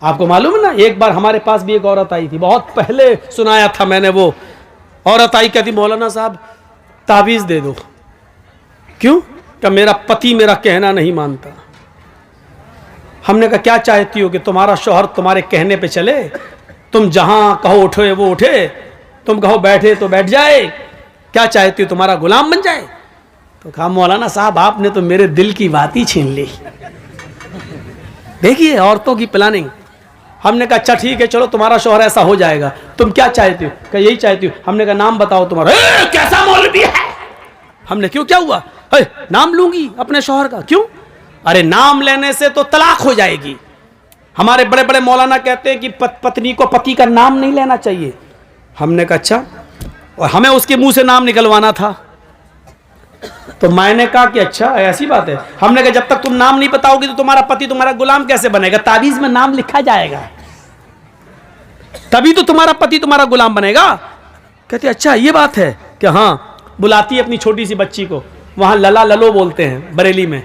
आपको मालूम है ना, एक बार हमारे पास भी एक औरत आई थी, बहुत पहले सुनाया था मैंने। वो औरत आई, कहती मौलाना साहब ताबीज़ दे दो। क्यों? कि मेरा पति मेरा कहना नहीं मानता। हमने कहा क्या चाहती हो कि तुम्हारा शौहर तुम्हारे कहने पे चले? तुम जहां कहो उठे वो उठे, तुम कहो बैठे तो बैठ जाए, क्या चाहती हो तुम्हारा गुलाम बन जाए? तो कहा मौलाना साहब आपने तो मेरे दिल की बात ही छीन ली। देखिए औरतों की प्लानिंग। हमने कहा अच्छा ठीक है चलो तुम्हारा शौहर ऐसा हो जाएगा, तुम क्या चाहती हो? कहा यही चाहती हो। हमने कहा नाम बताओ तुम्हारा। कैसा मौलवी है? हमने क्यों, क्या हुआ? नाम लूंगी अपने शौहर का। क्यों? अरे नाम लेने से तो तलाक हो जाएगी। हमारे बड़े बड़े मौलाना कहते हैं कि पत्नी को पति का नाम नहीं लेना चाहिए। हमने कहा अच्छा, और हमें उसके मुंह से नाम निकलवाना था। तो मैंने कहा कि अच्छा ऐसी बात है। हमने कहा जब तक तुम नाम नहीं बताओगी तो तुम्हारा पति तुम्हारा गुलाम कैसे बनेगा? ताबीज में नाम लिखा जाएगा, तभी तो तुम्हारा पति तुम्हारा गुलाम बनेगा। कहते अच्छा ये बात है कि हाँ। बुलाती है अपनी छोटी सी बच्ची को, वहां लला ललो बोलते हैं बरेली में।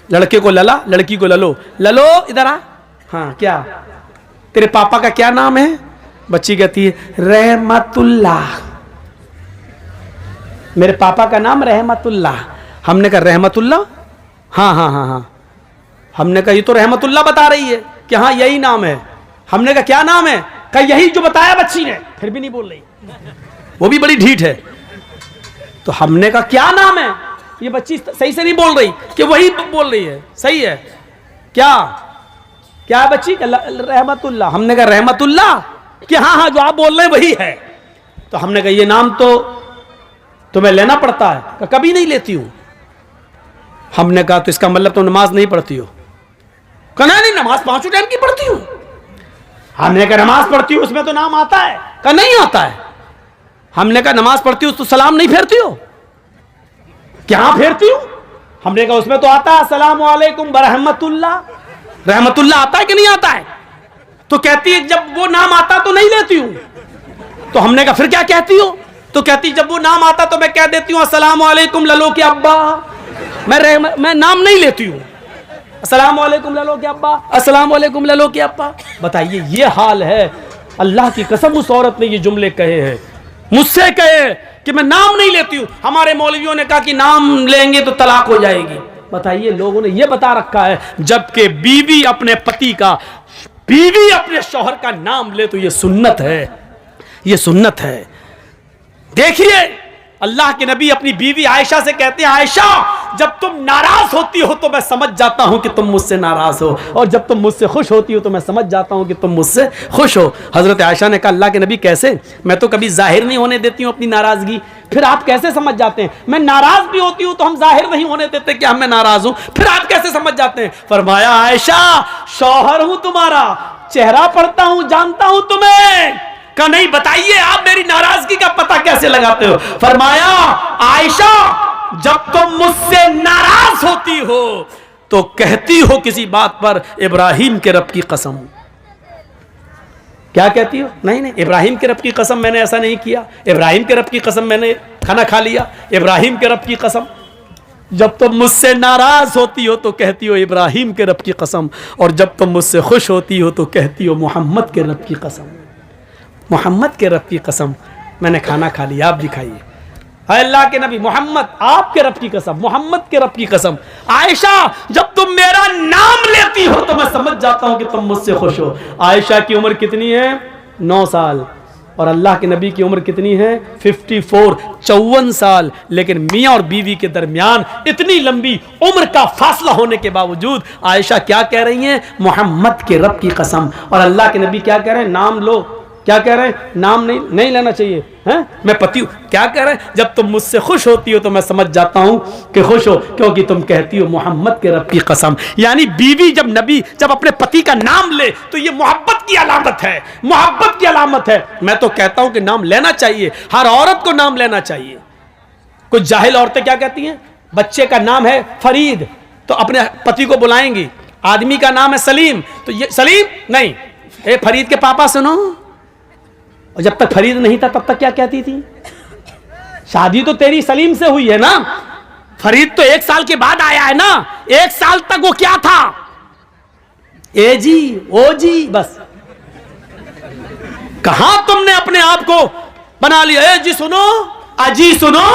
लड़के को लला, लड़की को ललो। ललो इधर आ। हाँ क्या तेरे पापा का क्या नाम है? बच्ची कहती है रहमतुल्लाह। मेरे पापा का नाम रहमतुल्लाह। हमने कहा रहमतुल्लाह? हाँ हाँ हाँ हाँ। हमने कहा ये तो रहमतुल्लाह बता रही है कि हाँ यही नाम है। हमने कहा क्या नाम है? कहा यही जो बताया बच्ची ने। फिर भी नहीं बोल रही, वो भी बड़ी ढीठ है। तो हमने कहा क्या नाम है? ये बच्ची सही से नहीं बोल रही कि वही बोल रही है। सही है क्या? क्या है बच्ची? रहमतुल्लाह। हमने कहा रहमतुल्लाह कि हाँ हाँ जो आप बोल रहे हैं वही है। तो हमने कहा ये नाम तो तुम्हें लेना पड़ता है। कहा कभी नहीं लेती हूं। हमने कहा तो इसका मतलब तुम नमाज नहीं पढ़ती हो? कहा नहीं नमाज 5 टाइम की पढ़ती हूं। हमने कहा नमाज पढ़ती हूं उसमें तो नाम आता है? कहा नहीं आता है। हमने कहा नमाज पढ़ती हूं तो सलाम नहीं फेरती हो? क्या फेरती हूं? हमने कहा उसमें तो आता है अस्सलामु अलैकुम बरहमतुल्लाह। रहमतुल्लाह आता है कि नहीं आता है? तो कहती है जब वो नाम आता तो नहीं लेती हूं। तो हमने कहा फिर क्या कहती हो? तो कहती जब वो नाम आता तो मैं कह देती हूँ अस्सलामु अलैकुम ललो के अब्बा। मैं नाम नहीं लेती हूँ। अस्सलामु अलैकुम ललो के अब्बा, अस्सलामु अलैकुम ललो के अब्बा। बताइए ये हाल है। अल्लाह की कसम उस औरत ने ये जुमले कहे हैं, मुझसे कहे कि मैं नाम नहीं लेती हूँ। हमारे मौलवियों ने कहा कि नाम लेंगे तो तलाक हो जाएगी। बताइए लोगों ने ये बता रखा है, जबकि बीवी अपने पति का, बीवी अपने शौहर का नाम ले तो ये सुन्नत है, ये सुन्नत है। देखिए अल्लाह के नबी अपनी बीवी आयशा से कहते हैं आयशा जब तुम नाराज होती हो तो मैं समझ जाता हूं कि तुम मुझसे नाराज हो, और जब तुम मुझसे खुश होती हो तो मैं समझ जाता हूं कि तुम मुझसे खुश हो। हजरत आयशा ने कहा अल्लाह के नबी कैसे? मैं तो कभी जाहिर नहीं होने देती हूं अपनी नाराजगी, फिर आप कैसे समझ जाते हैं? मैं नाराज भी होती हूं तो हम जाहिर नहीं होने देते कि मैं नाराज हूं, फिर आप कैसे समझ जाते हैं? फरमाया आयशा शौहर हूं तुम्हारा, चेहरा पढ़ता हूं, जानता हूं तुम्हें। का नहीं बताइए आप मेरी नाराजगी का पता कैसे लगाते हो? फरमाया आयशा जब तुम मुझसे नाराज होती हो तो कहती हो किसी बात पर इब्राहिम के रब की कसम। क्या कहती हो? नहीं नहीं इब्राहिम के रब की कसम मैंने ऐसा नहीं किया, इब्राहिम के रब की कसम मैंने खाना खा लिया, इब्राहिम के रब की कसम। जब तुम मुझसे नाराज होती हो तो कहती हो इब्राहिम के रब की कसम, और जब तुम मुझसे खुश होती हो तो कहती हो मोहम्मद के रब की कसम। मोहम्मद के रब की कसम मैंने खाना खा लिया, आप दिखाइए। अल्लाह के नबी मोहम्मद आपके रब की कसम, मोहम्मद के रब की कसम। आयशा जब तुम मेरा नाम लेती हो तो मैं समझ जाता हूं कि तुम मुझसे खुश हो। आयशा की उम्र कितनी है? 9 साल। और अल्लाह के नबी की उम्र कितनी है? 54, 54 साल। लेकिन मियाँ और बीवी के दरमियान इतनी लंबी उम्र का फासला होने के बावजूद आयशा क्या कह रही हैं? मोहम्मद के रब की कसम। और अल्लाह के नबी क्या कह रहे हैं? नाम लो। क्या कह रहे हैं? नाम नहीं लेना चाहिए हैं? मैं पति हूं। क्या कह रहे हैं? जब तुम मुझसे खुश होती हो तो मैं समझ जाता हूं कि खुश हो, क्योंकि तुम कहती हो मोहम्मद के रब की कसम। यानी बीवी जब अपने पति का नाम ले तो ये मोहब्बत की अलामत है, मोहब्बत की अलामत है। मैं तो कहता हूं कि नाम लेना चाहिए, हर औरत को नाम लेना चाहिए। कुछ जाहिल औरतें क्या कहती हैं? बच्चे का नाम है फरीद तो अपने पति को बुलाएंगी, आदमी का नाम है सलीम तो ये सलीम नहीं, ए फरीद के पापा सुनो। और जब तक फरीद नहीं था तब तक क्या कहती थी? शादी तो तेरी सलीम से हुई है ना, फरीद तो 1 साल के बाद आया है ना, 1 साल तक वो क्या था? ए जी, ओ जी, बस। कहां तुमने अपने आप को बना लिया, ए जी सुनो, अजी सुनो।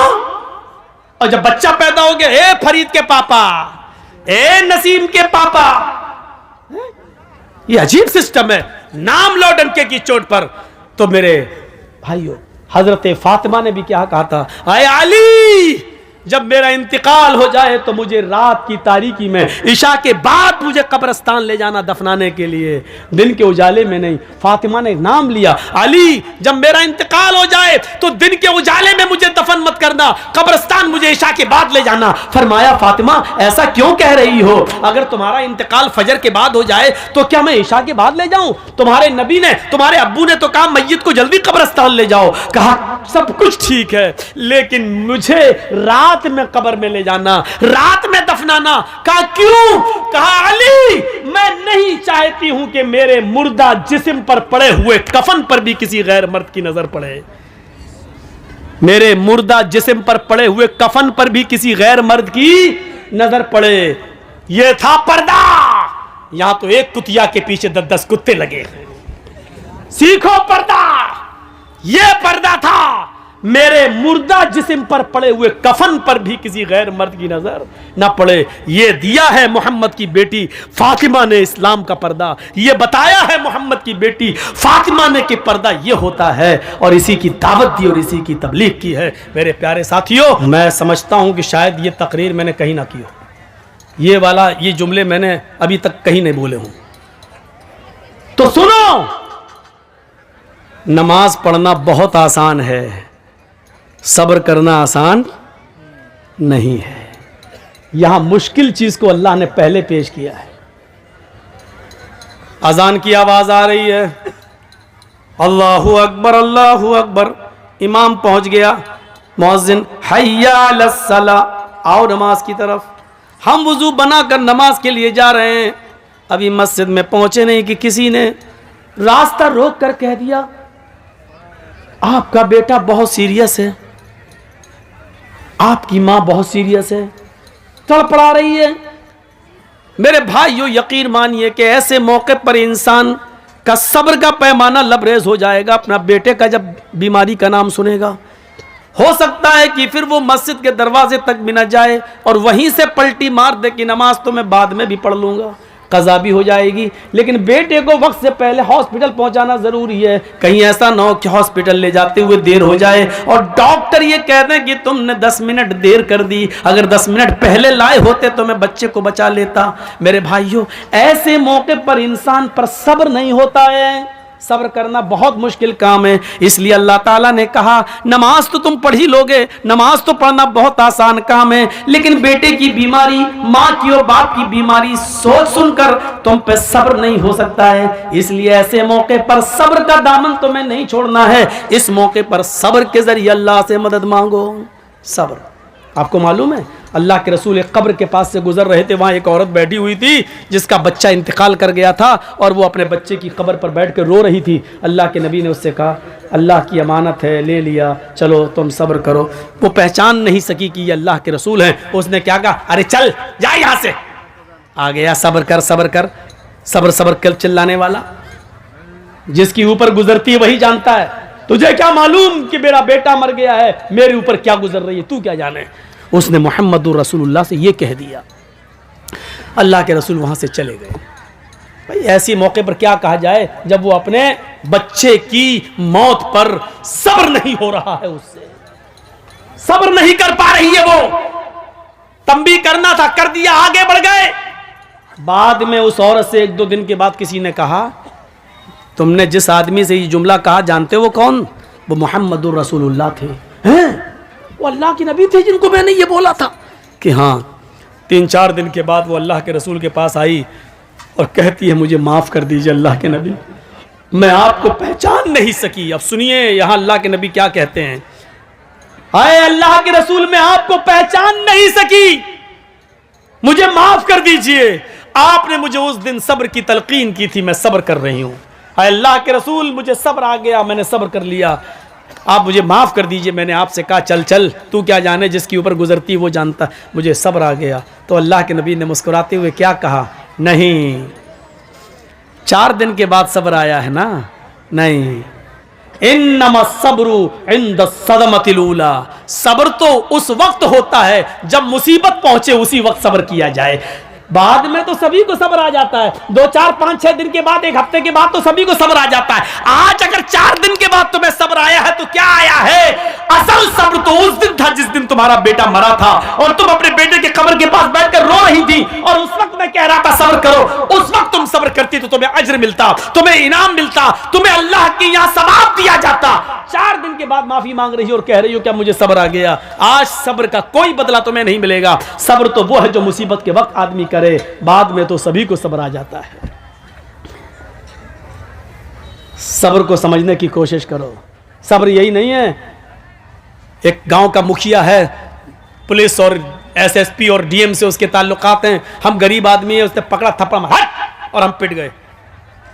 और जब बच्चा पैदा हो गया, ए फरीद के पापा, ए नसीम के पापा। ये अजीब सिस्टम है। नाम लो डंके की चोट पर। तो मेरे भाइयों, हजरत फातिमा ने भी क्या कहा था, आए अली, जब मेरा इंतकाल हो जाए तो मुझे रात की तारीकी में इशा के बाद मुझे कब्रिस्तान ले जाना दफनाने के लिए, दिन के उजाले में नहीं। फातिमा ने नाम लिया, अली जब मेरा इंतकाल हो जाए तो दिन के उजाले में मुझे दफन मत करना, कब्रिस्तान मुझे इशा के बाद ले जाना। फरमाया, फातिमा ऐसा क्यों कह रही हो? अगर तुम्हारा इंतकाल फजर के बाद हो जाए तो क्या मैं इशा के बाद ले जाऊं? तुम्हारे नबी ने, तुम्हारे अब्बू ने तो कहा मैयत को जल्दी कब्रिस्तान ले जाओ। कहा सब कुछ ठीक है, लेकिन मुझे रात में कब्र में ले जाना, रात में दफनाना। कहा क्यों? कहा अली, मैं नहीं चाहती हूं कि मेरे मुर्दा जिस्म पर पड़े हुए कफन पर भी किसी गैर मर्द की नजर पड़े। मेरे मुर्दा जिस्म पर पड़े हुए कफन पर भी किसी गैर मर्द की नजर पड़े। यह था पर्दा। यहां तो एक कुतिया के पीछे 10-10 कुत्ते लगे। सीखो पर्दा। यह पर्दा था। मेरे मुर्दा जिस्म पर पड़े हुए कफन पर भी किसी गैर मर्द की नजर ना पड़े। यह दिया है मोहम्मद की बेटी फातिमा ने इस्लाम का पर्दा। यह बताया है मोहम्मद की बेटी फातिमा ने कि पर्दा यह होता है, और इसी की दावत दी और इसी की तबलीग की है। मेरे प्यारे साथियों, मैं समझता हूं कि शायद यह तकरीर मैंने कहीं ना की हो, ये जुमले मैंने अभी तक कहीं नहीं बोले हूं। तो सुनो, नमाज पढ़ना बहुत आसान है, सब्र करना आसान नहीं है। यहां मुश्किल चीज को अल्लाह ने पहले पेश किया है। अजान की आवाज आ रही है, अल्लाहु अकबर, अल्लाहु अकबर। इमाम पहुंच गया, मुअज्जिन हय्या अलस्सला, आओ नमाज की तरफ। हम वुजू बनाकर नमाज के लिए जा रहे हैं। अभी मस्जिद में पहुंचे नहीं कि किसी ने रास्ता रोक कर कह दिया, आपका बेटा बहुत सीरियस है, आपकी मां बहुत सीरियस है, तड़पड़ा रही है। मेरे भाइयों, यकीन मानिए कि ऐसे मौके पर इंसान का सब्र का पैमाना लबरेज हो जाएगा अपना बेटे का जब बीमारी का नाम सुनेगा। हो सकता है कि फिर वो मस्जिद के दरवाजे तक भी न जाए और वहीं से पलटी मार दे कि नमाज तो मैं बाद में भी पढ़ लूंगा, कज़ा भी हो जाएगी। लेकिन बेटे को वक्त से पहले हॉस्पिटल पहुंचाना जरूरी है। कहीं ऐसा ना हो कि हॉस्पिटल ले जाते हुए देर हो जाए और डॉक्टर ये कह दें कि तुमने 10 मिनट देर कर दी, अगर 10 मिनट पहले लाए होते तो मैं बच्चे को बचा लेता। मेरे भाइयों, ऐसे मौके पर इंसान पर सब्र नहीं होता है। सब्र करना बहुत मुश्किल काम है। इसलिए अल्लाह ताला ने कहा, नमाज तो तुम पढ़ ही लोगे, नमाज तो पढ़ना बहुत आसान काम है, लेकिन बेटे की बीमारी, माँ की और बाप की बीमारी सोच सुनकर तुम पे सब्र नहीं हो सकता है। इसलिए ऐसे मौके पर सब्र का दामन तुम्हें नहीं छोड़ना है। इस मौके पर सब्र के जरिए अल्लाह से मदद मांगो। सब्र, आपको मालूम है अल्लाह के रसूल एक कब्र के पास से गुजर रहे थे, वहाँ एक औरत बैठी हुई थी जिसका बच्चा इंतकाल कर गया था और वो अपने बच्चे की कब्र पर बैठ कर रो रही थी। अल्लाह के नबी ने उससे कहा, अल्लाह की अमानत है, ले लिया, चलो तुम सब्र करो। वो पहचान नहीं सकी कि ये अल्लाह के रसूल हैं। उसने क्या कहा, अरे चल जा यहाँ से। आ गया, सब्र कर, सब्र कर, सब्र सब्र कर चिल्लाने वाला। जिसकी ऊपर गुजरती है वही जानता है। तुझे क्या मालूम कि मेरा बेटा मर गया है, मेरे ऊपर क्या गुजर रही है, तू क्या जाने। उसने मोहम्मदुर रसूलुल्लाह से ये कह दिया। अल्लाह के रसूल वहां से चले गए। भाई ऐसी मौके पर क्या कहा जाए जब वो अपने बच्चे की मौत पर सब्र नहीं हो रहा है, उससे सब्र नहीं कर पा रही है। वो तंबी करना था, कर दिया, आगे बढ़ गए। बाद में उस औरत से 1-2 दिन के बाद किसी ने कहा, तुमने जिस आदमी से ये जुमला कहा जानते हो कौन? वो मोहम्मदुर रसूलुल्लाह थे। हैं? वो अल्लाह के नबी थे जिनको मैंने ये बोला था कि हाँ। 3-4 दिन के बाद वो अल्लाह के रसूल के पास आई और कहती है, मुझे माफ़ कर दीजिए अल्लाह के नबी, मैं आपको पहचान नहीं सकी। अब सुनिए यहाँ अल्लाह के नबी क्या कहते हैं, आए अल्लाह के रसूल, मैं आपको पहचान नहीं सकी, मुझे माफ़ कर दीजिए। आपने मुझे उस दिन सब्र की तलकीन की थी, मैं सब्र कर रही हूँ। अल्लाह के रसूल, मुझे सब्र आ गया, मैंने सब्र कर लिया, आप मुझे माफ़ कर दीजिए। मैंने आपसे कहा चल चल, तू क्या जाने, जिसके ऊपर गुजरती वो जानता, मुझे सब्र आ गया। तो अल्लाह के नबी ने मुस्कुराते हुए क्या कहा, नहीं, 4 दिन के बाद सब्र आया है ना? नहीं। इन्नमा सब्रु इंद सदमतिल ऊला, सब्र तो उस वक्त होता है जब मुसीबत पहुंचे, उसी वक्त सब्र किया जाए। बाद में तो सभी को सब्र आ जाता है, 2, 4, 5, 6 दिन के बाद, 1 हफ्ते के बाद तो सभी को सब्र आ जाता है। आज अगर 4 दिन के बाद तुम्हें सब्र आया है तो क्या आया है? असल सब्र तो उस दिन था जिस दिन तुम्हारा बेटा मरा था और तुम अपने बेटे के कब्र के पास बैठकर रो रही थी और उस वक्त मैं कह रहा था सब्र करो। उस वक्त तुम सब्र करती तो तुम्हें अज्र मिलता, तुम्हें इनाम मिलता, तुम्हें अल्लाह के यहां सवाब दिया जाता। 4 दिन के बाद माफी मांग रही हो और कह रही हो क्या मुझे सब्र आ गया? आज सब्र का कोई बदला तुम्हें नहीं मिलेगा। सब्र तो वो है जो मुसीबत के वक्त आदमी करे, बाद में तो सभी को सब्र आ जाता है। सब्र को समझने की कोशिश करो। सब्र यही नहीं है, एक गांव का मुखिया है, पुलिस और एसएसपी और डीएम से उसके ताल्लुकात हैं, हम गरीब आदमी है, उसने पकड़ा थप्पड़ हट और हम पिट गए,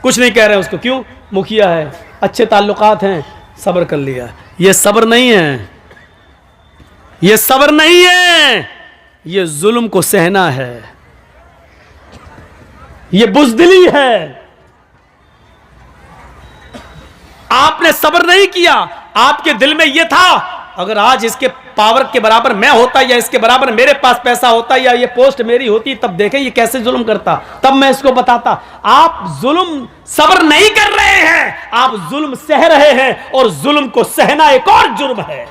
कुछ नहीं कह रहे उसको, क्यों? मुखिया है, अच्छे ताल्लुकात हैं, सब्र कर लिया। ये सब्र नहीं है, ये सब्र नहीं है, ये जुल्म को सहना है, ये बुज़दिली है। आपने सब्र नहीं किया, आपके दिल में यह था अगर आज इसके पावर के बराबर मैं होता या इसके बराबर मेरे पास पैसा होता या ये पोस्ट मेरी होती, तब देखें ये कैसे जुल्म करता, तब मैं इसको बताता। आप जुल्म सब्र नहीं कर रहे हैं, आप जुल्म सह रहे हैं और जुल्म को सहना एक और जुर्म है,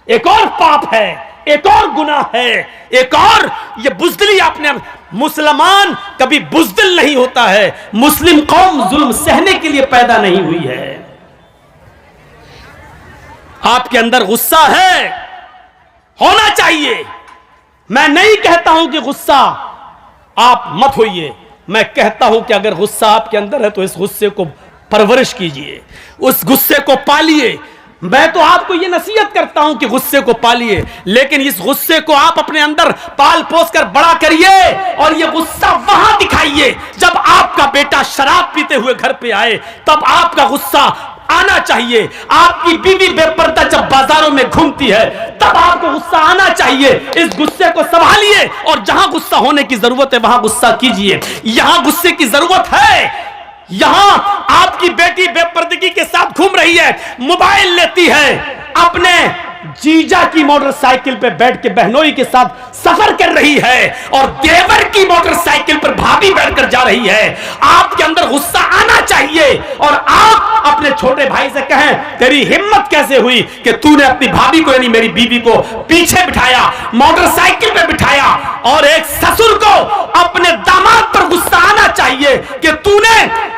एक और पाप है, एक और गुनाह है, एक और ये बुज़दिली आपने। मुसलमान कभी बुज़दिल नहीं होता है, मुस्लिम कौम जुल्म सहने के लिए पैदा नहीं हुई है। आपके अंदर गुस्सा है, होना चाहिए। मैं नहीं कहता हूं कि गुस्सा आप मत होइए, मैं कहता हूं कि अगर गुस्सा आपके अंदर है तो इस गुस्से को परवरिश कीजिए, उस गुस्से को पालिए। मैं तो आपको यह नसीहत करता हूं कि गुस्से को पालिए, लेकिन इस गुस्से को आप अपने अंदर पाल पोस कर बड़ा करिए और यह गुस्सा वहां दिखाइए जब आपका बेटा शराब पीते हुए घर पे आए, तब आपका गुस्सा आना चाहिए। आपकी बीवी बेपर्दा जब बाजारों में घूमती है तब आपको गुस्सा आना चाहिए। इस गुस्से को संभालिए और जहां गुस्सा होने की जरूरत है वहां गुस्सा कीजिए। यहां गुस्से की जरूरत है, यहां आपकी बेटी बेपर्दगी के साथ घूम रही है, मोबाइल लेती है, अपने जीजा की मोटरसाइकिल पे बैठ के बहनोई के साथ सफर कर रही है और देवर की मोटरसाइकिल पर भाभी बैठकर जा रही है। आपके अंदर गुस्सा आना चाहिए और आप अपने छोटे भाई से कहें तेरी हिम्मत कैसे हुई कि तूने अपनी भाभी को यानी मेरी बीवी को पीछे बिठाया, मोटरसाइकिल पे बिठाया। और एक ससुर को अपने दामाद पर गुस्सा आना चाहिए कि तूने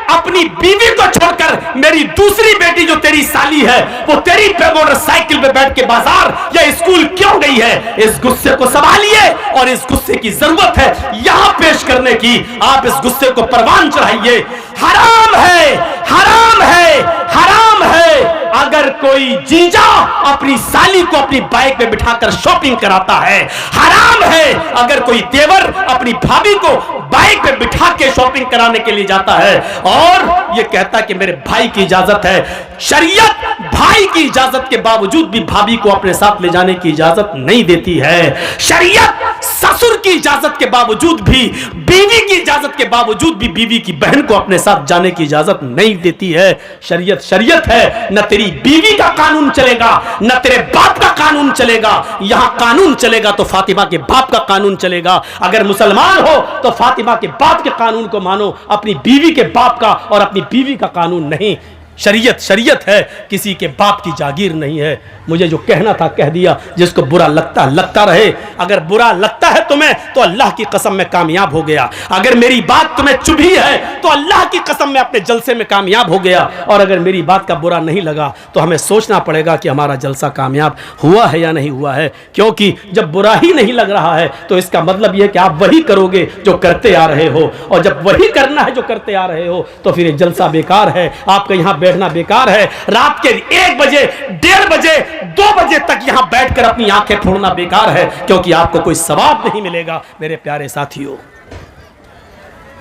अपनी बीवी को छोड़कर मेरी दूसरी बेटी जो तेरी साली है वो तेरी मोटरसाइकिल पे बैठ के बाजार या स्कूल क्यों गई है। इस गुस्से को संभालिए और इस गुस्से की जरूरत है यहां पेश करने की। आप इस गुस्से को परवान चढ़ाइए। हराम है, हराम है, हराम है अगर कोई जीजा अपनी साली को अपनी बाइक पे बिठाकर शॉपिंग कराता है। हराम है अगर कोई देवर अपनी भाभी को बाइक पे बिठा के शॉपिंग कराने के लिए जाता है और ये कहता कि मेरे भाई की इजाजत है। शरीयत भाई की इजाजत के बावजूद भी भाभी को अपने साथ ले जाने की इजाजत नहीं देती है। शरीयत ससुर की इजाजत के बावजूद भी, बीवी की इजाजत के बावजूद भी बीवी की बहन को अपने साथ जाने की इजाजत नहीं देती है। शरीयत शरीयत है, न तेरी बीवी का कानून चलेगा न तेरे बाप का कानून चलेगा। यहां कानून चलेगा तो फातिमा के बाप का कानून चलेगा। अगर मुसलमान हो तो फातिमा के बाप के कानून को मानो, अपनी बीवी के बाप का और अपनी बीवी का कानून नहीं। शरीयत शरीयत है, किसी के बाप की जागीर नहीं है। मुझे जो कहना था कह दिया। जिसको बुरा लगता लगता रहे। अगर बुरा लगता है तुम्हें तो अल्लाह की कसम में कामयाब हो गया। अगर मेरी बात तुम्हें चुभी है तो अल्लाह की कसम में अपने जलसे में कामयाब हो गया। और अगर मेरी बात का बुरा नहीं लगा तो हमें सोचना पड़ेगा कि हमारा जलसा कामयाब हुआ है या नहीं हुआ है। क्योंकि जब बुरा ही नहीं लग रहा है तो इसका मतलब यह कि आप वही करोगे जो करते आ रहे हो, और जब वही करना है जो करते आ रहे हो तो फिर ये जलसा बेकार है। आपका यहां बैठना बेकार है। रात के 1 बजे, 1:30 बजे, 2 बजे तक यहां बैठकर अपनी आंखें फोड़ना बेकार है, क्योंकि आपको कोई सवाब नहीं मिलेगा। मेरे प्यारे साथियों,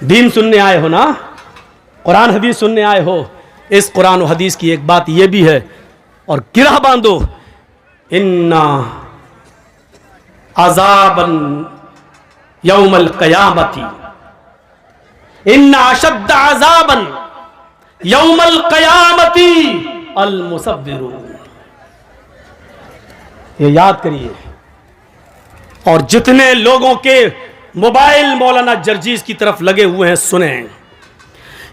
दीन सुनने आए हो ना, कुरान हदीस सुनने आए हो। इस कुरान और हदीस की एक बात यह भी है और गिरह बांधो, इन्ना अज़ाबन यौमल क़यामती, इन्ना अशद्द अज़ाबन यौमल क़यामती अल मुसव्विरून। ये याद करिए। और जितने लोगों के मोबाइल मौलाना जर्जीस की तरफ लगे हुए हैं, सुने,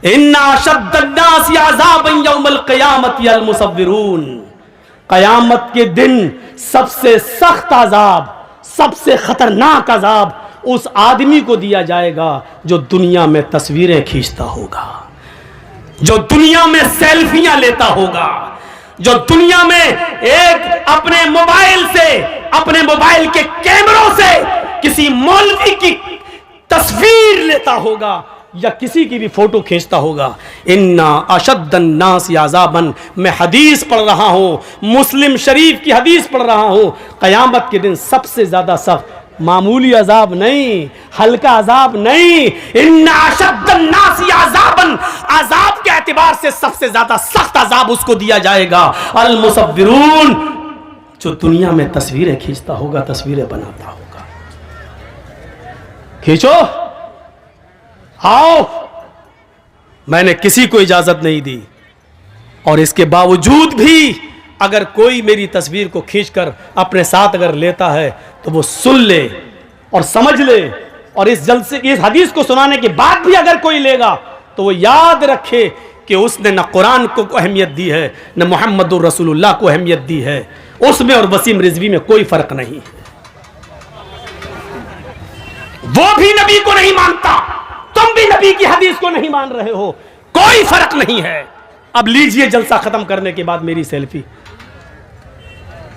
इन्ना अशद्दन्नासी अज़ाबन यौमल क़यामती अल मुसव्विरून। क़यामत के दिन सबसे सख्त अजाब, सबसे खतरनाक अजाब उस आदमी को दिया जाएगा जो दुनिया में तस्वीरें खींचता होगा, जो दुनिया में सेल्फियां लेता होगा, जो दुनिया में एक अपने मोबाइल से, अपने मोबाइल के कैमरों से किसी मौलवी की तस्वीर लेता होगा या किसी की भी फोटो खींचता होगा। इन्ना अशद्दन नास अज़ाबन, मैं हदीस पढ़ रहा हूं, मुस्लिम शरीफ की हदीस पढ़ रहा हूं। क़यामत के दिन सबसे ज्यादा सख्त, मामूली अजाब नहीं, हल्का अजाब नहीं, इन्ना अशद्दन नास अज़ाबन, अजाब के एतबार से सबसे ज्यादा सख्त अजाब उसको दिया जाएगा अल मुसव्विरून, जो दुनिया में तस्वीरें खींचता होगा, तस्वीरें बनाता होगा। खींचो, आओ, मैंने किसी को इजाजत नहीं दी, और इसके बावजूद भी अगर कोई मेरी तस्वीर को खींचकर अपने साथ अगर लेता है तो वो सुन ले और समझ ले, और इस जलसे की, इस हदीस को सुनाने के बाद भी अगर कोई लेगा तो वो याद रखे कि उसने न कुरान को अहमियत दी है, न मुहम्मदुर रसूलुल्लाह को अहमियत दी है। उसमें और वसीम रिजवी में कोई फर्क नहीं। वो भी नबी को नहीं मानता, तुम भी नबी की हदीस को नहीं मान रहे हो, कोई फर्क नहीं है। अब लीजिए जलसा खत्म करने के बाद मेरी सेल्फी,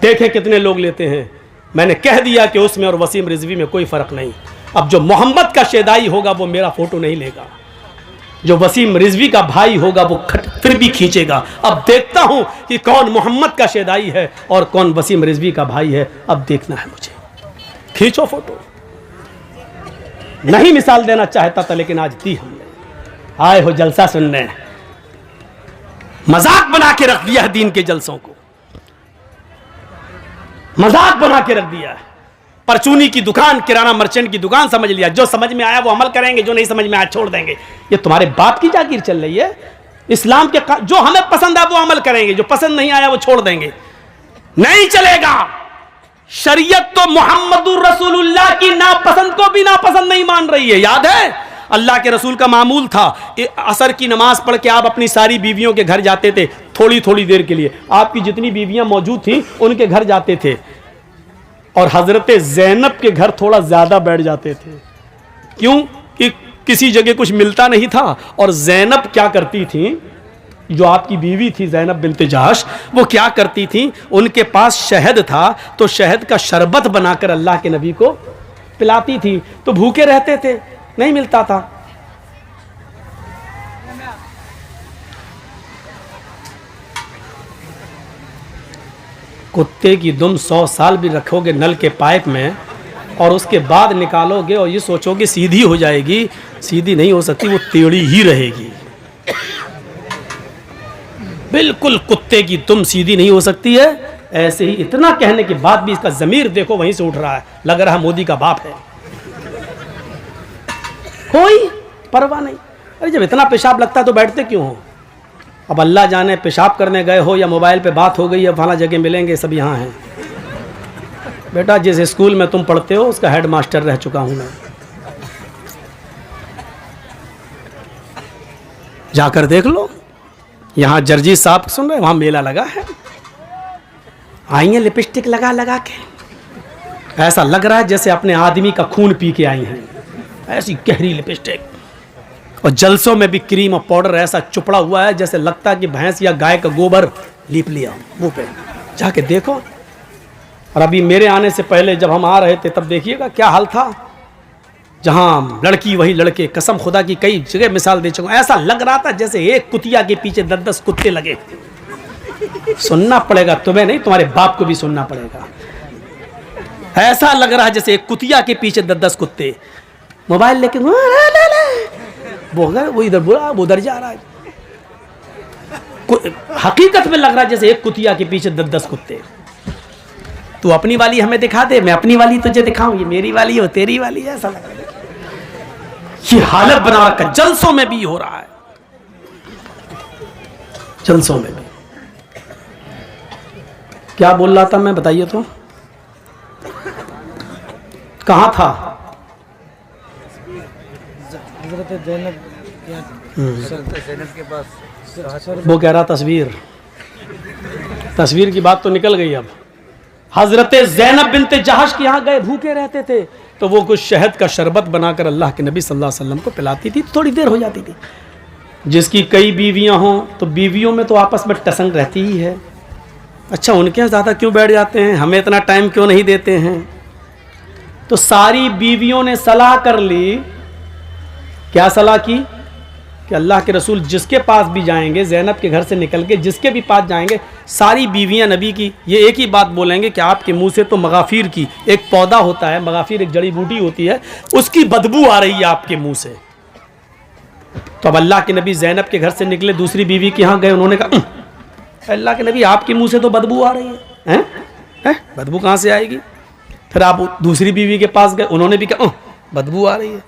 देखें कितने लोग लेते हैं। मैंने कह दिया कि उसमें और वसीम रिजवी में कोई फर्क नहीं। अब जो मोहम्मद का शेदाई होगा वो मेरा फोटो नहीं लेगा, जो वसीम रिजवी का भाई होगा वो फिर भी खींचेगा। अब देखता हूं कि कौन मोहम्मद का शेदाई है और कौन वसीम रिजवी का भाई है, अब देखना है मुझे। खींचो फोटो। नहीं मिसाल देना चाहता था लेकिन आज दी हमने। आए हो जलसा सुनने, मजाक बना के रख दिया है दीन के जलसों को, मजाक बना के रख दिया है। परचूनी की दुकान, किराना मर्चेंट की दुकान समझ लिया। जो समझ में आया वो अमल करेंगे, जो नहीं समझ में आया छोड़ देंगे। ये तुम्हारे बाप की जागीर चल रही है। इस्लाम के जो हमें पसंद आया वो अमल करेंगे, जो पसंद नहीं आया वो छोड़ देंगे। नहीं चलेगा। शरीयत तो मोहम्मदुर रसूलुल्लाह की नापसंद को भी नापसंद नहीं मान रही है। याद है अल्लाह के रसूल का मामूल था, असर की नमाज पढ़ के आप अपनी सारी बीवियों के घर जाते थे थोड़ी थोड़ी देर के लिए। आपकी जितनी बीवियां मौजूद थी उनके घर जाते थे, और हजरत ज़ैनब के घर थोड़ा ज्यादा बैठ जाते थे। क्यों? कि किसी जगह कुछ मिलता नहीं था। और ज़ैनब क्या करती थी, जो आपकी बीवी थी ज़ैनब बिन्त जहश, वो क्या करती थी, उनके पास शहद था तो शहद का शरबत बनाकर अल्लाह के नबी को पिलाती थी। तो भूखे रहते थे, नहीं मिलता था। कुत्ते की दुम 100 साल भी रखोगे नल के पाइप में और उसके बाद निकालोगे और ये सोचोगे सीधी हो जाएगी, सीधी नहीं हो सकती, वो टेढ़ी ही रहेगी। बिल्कुल कुत्ते की दुम सीधी नहीं हो सकती है। ऐसे ही इतना कहने के बाद भी इसका ज़मीर देखो वहीं से उठ रहा है, लग रहा है मोदी का बाप है। कोई परवाह नहीं। अरे जब इतना पेशाब लगता है तो बैठते क्यों हो? अब अल्लाह जाने पेशाब करने गए हो या मोबाइल पे बात हो गई है, फला जगह मिलेंगे, सब यहाँ हैं। बेटा जिस स्कूल में तुम पढ़ते हो उसका हेड मास्टर रह चुका हूँ मैं। जाकर देख लो, यहाँ जर्जी साहब सुन रहे, वहाँ मेला लगा है। आई हैं लिपस्टिक लगा लगा के, ऐसा लग रहा है जैसे अपने आदमी का खून पी के आई हैं, ऐसी गहरी लिपस्टिक। और जलसों में भी क्रीम और पाउडर ऐसा चुपड़ा हुआ है जैसे लगता है कि भैंस या गाय का गोबर लीप लिया मुंह पे। जाके देखो। और अभी मेरे आने से पहले जब हम आ रहे थे तब देखिएगा क्या हाल था। जहां लड़की वही लड़के, कसम खुदा की कई जगह मिसाल दे चुका हूं। ऐसा लग रहा था जैसे एक कुतिया के पीछे 10-10 कुत्ते लगे। सुनना पड़ेगा तुम्हें नहीं, तुम्हारे बाप को भी सुनना पड़ेगा। ऐसा लग रहा है जैसे एक कुतिया के पीछे 10-10 कुत्ते मोबाइल लेके वो इधर बुरा वो उधर जा रहा है। हकीकत में लग रहा है जैसे एक कुतिया के पीछे 10-10 कुत्ते। तू अपनी वाली हमें दिखा दे, मैं अपनी वाली तुझे दिखाऊं, ये मेरी वाली हो तेरी वाली है, ऐसा लग रहा है। ये हालत बना रखा, जलसों में भी हो रहा है। जलसों में भी। क्या बोल रहा था मैं, बताइए तो, कहाँ था? हज़रत ज़ैनब के पास वो कह रहा तस्वीर की बात तो निकल गई। अब हजरत ज़ैनब बिन्ते जहश के यहाँ गए, भूखे रहते थे, तो वो कुछ शहद का शरबत बनाकर अल्लाह के नबी सल्लल्लाहु अलैहि वसल्लम को पिलाती थी, थोड़ी देर हो जाती थी। जिसकी कई बीवियां हों तो बीवियों में तो आपस में टसंग रहती ही है। अच्छा, उनके यहाँ ज़्यादा क्यों बैठ जाते हैं, हमें इतना टाइम क्यों नहीं देते हैं? तो सारी बीवियों ने सलाह कर ली। क्या सलाह की? कि अल्लाह के रसूल जिसके पास भी जाएंगे, ज़ैनब के घर से निकल के जिसके भी पास जाएंगे, सारी बीवियां नबी की ये एक ही बात बोलेंगे कि आपके मुंह से तो मगाफिर की एक पौधा होता है, मगाफिर एक जड़ी बूटी होती है, उसकी बदबू आ रही है आपके मुंह से। तो अब अल्लाह के नबी ज़ैनब के घर से निकले, दूसरी बीवी के यहाँ गए, उन्होंने कहा अल्लाह के नबी आपके मुंह से तो बदबू आ रही है, हैं? बदबू कहाँ से आएगी? फिर आप दूसरी बीवी के पास गए, उन्होंने भी कहा बदबू आ रही है।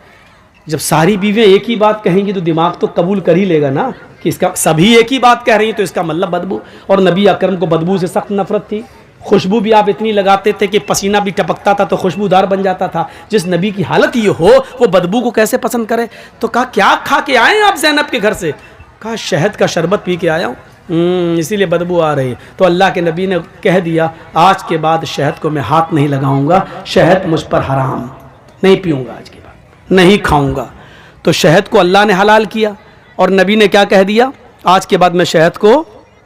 जब सारी बीवियां एक ही बात कहेंगी तो दिमाग तो कबूल कर ही लेगा ना कि इसका सभी एक ही बात कह रही हैं, तो इसका मतलब बदबू। और नबी अकरम को बदबू से सख्त नफरत थी। खुशबू भी आप इतनी लगाते थे कि पसीना भी टपकता था तो खुशबूदार बन जाता था। जिस नबी की हालत ये हो, वो बदबू को कैसे पसंद करे? तो कहा क्या खा के आए आप ज़ैनब के घर से? कहा शहद का शरबत पी के आया हूँ, इसीलिए बदबू आ रही है। तो अल्लाह के नबी ने कह दिया आज के बाद शहद को मैं हाथ नहीं लगाऊंगा, शहद मुझ पर हराम, नहीं पीऊंगा आज के बाद, नहीं खाऊंगा। तो शहद को अल्लाह ने हलाल किया और नबी ने क्या कह दिया? आज के बाद मैं शहद को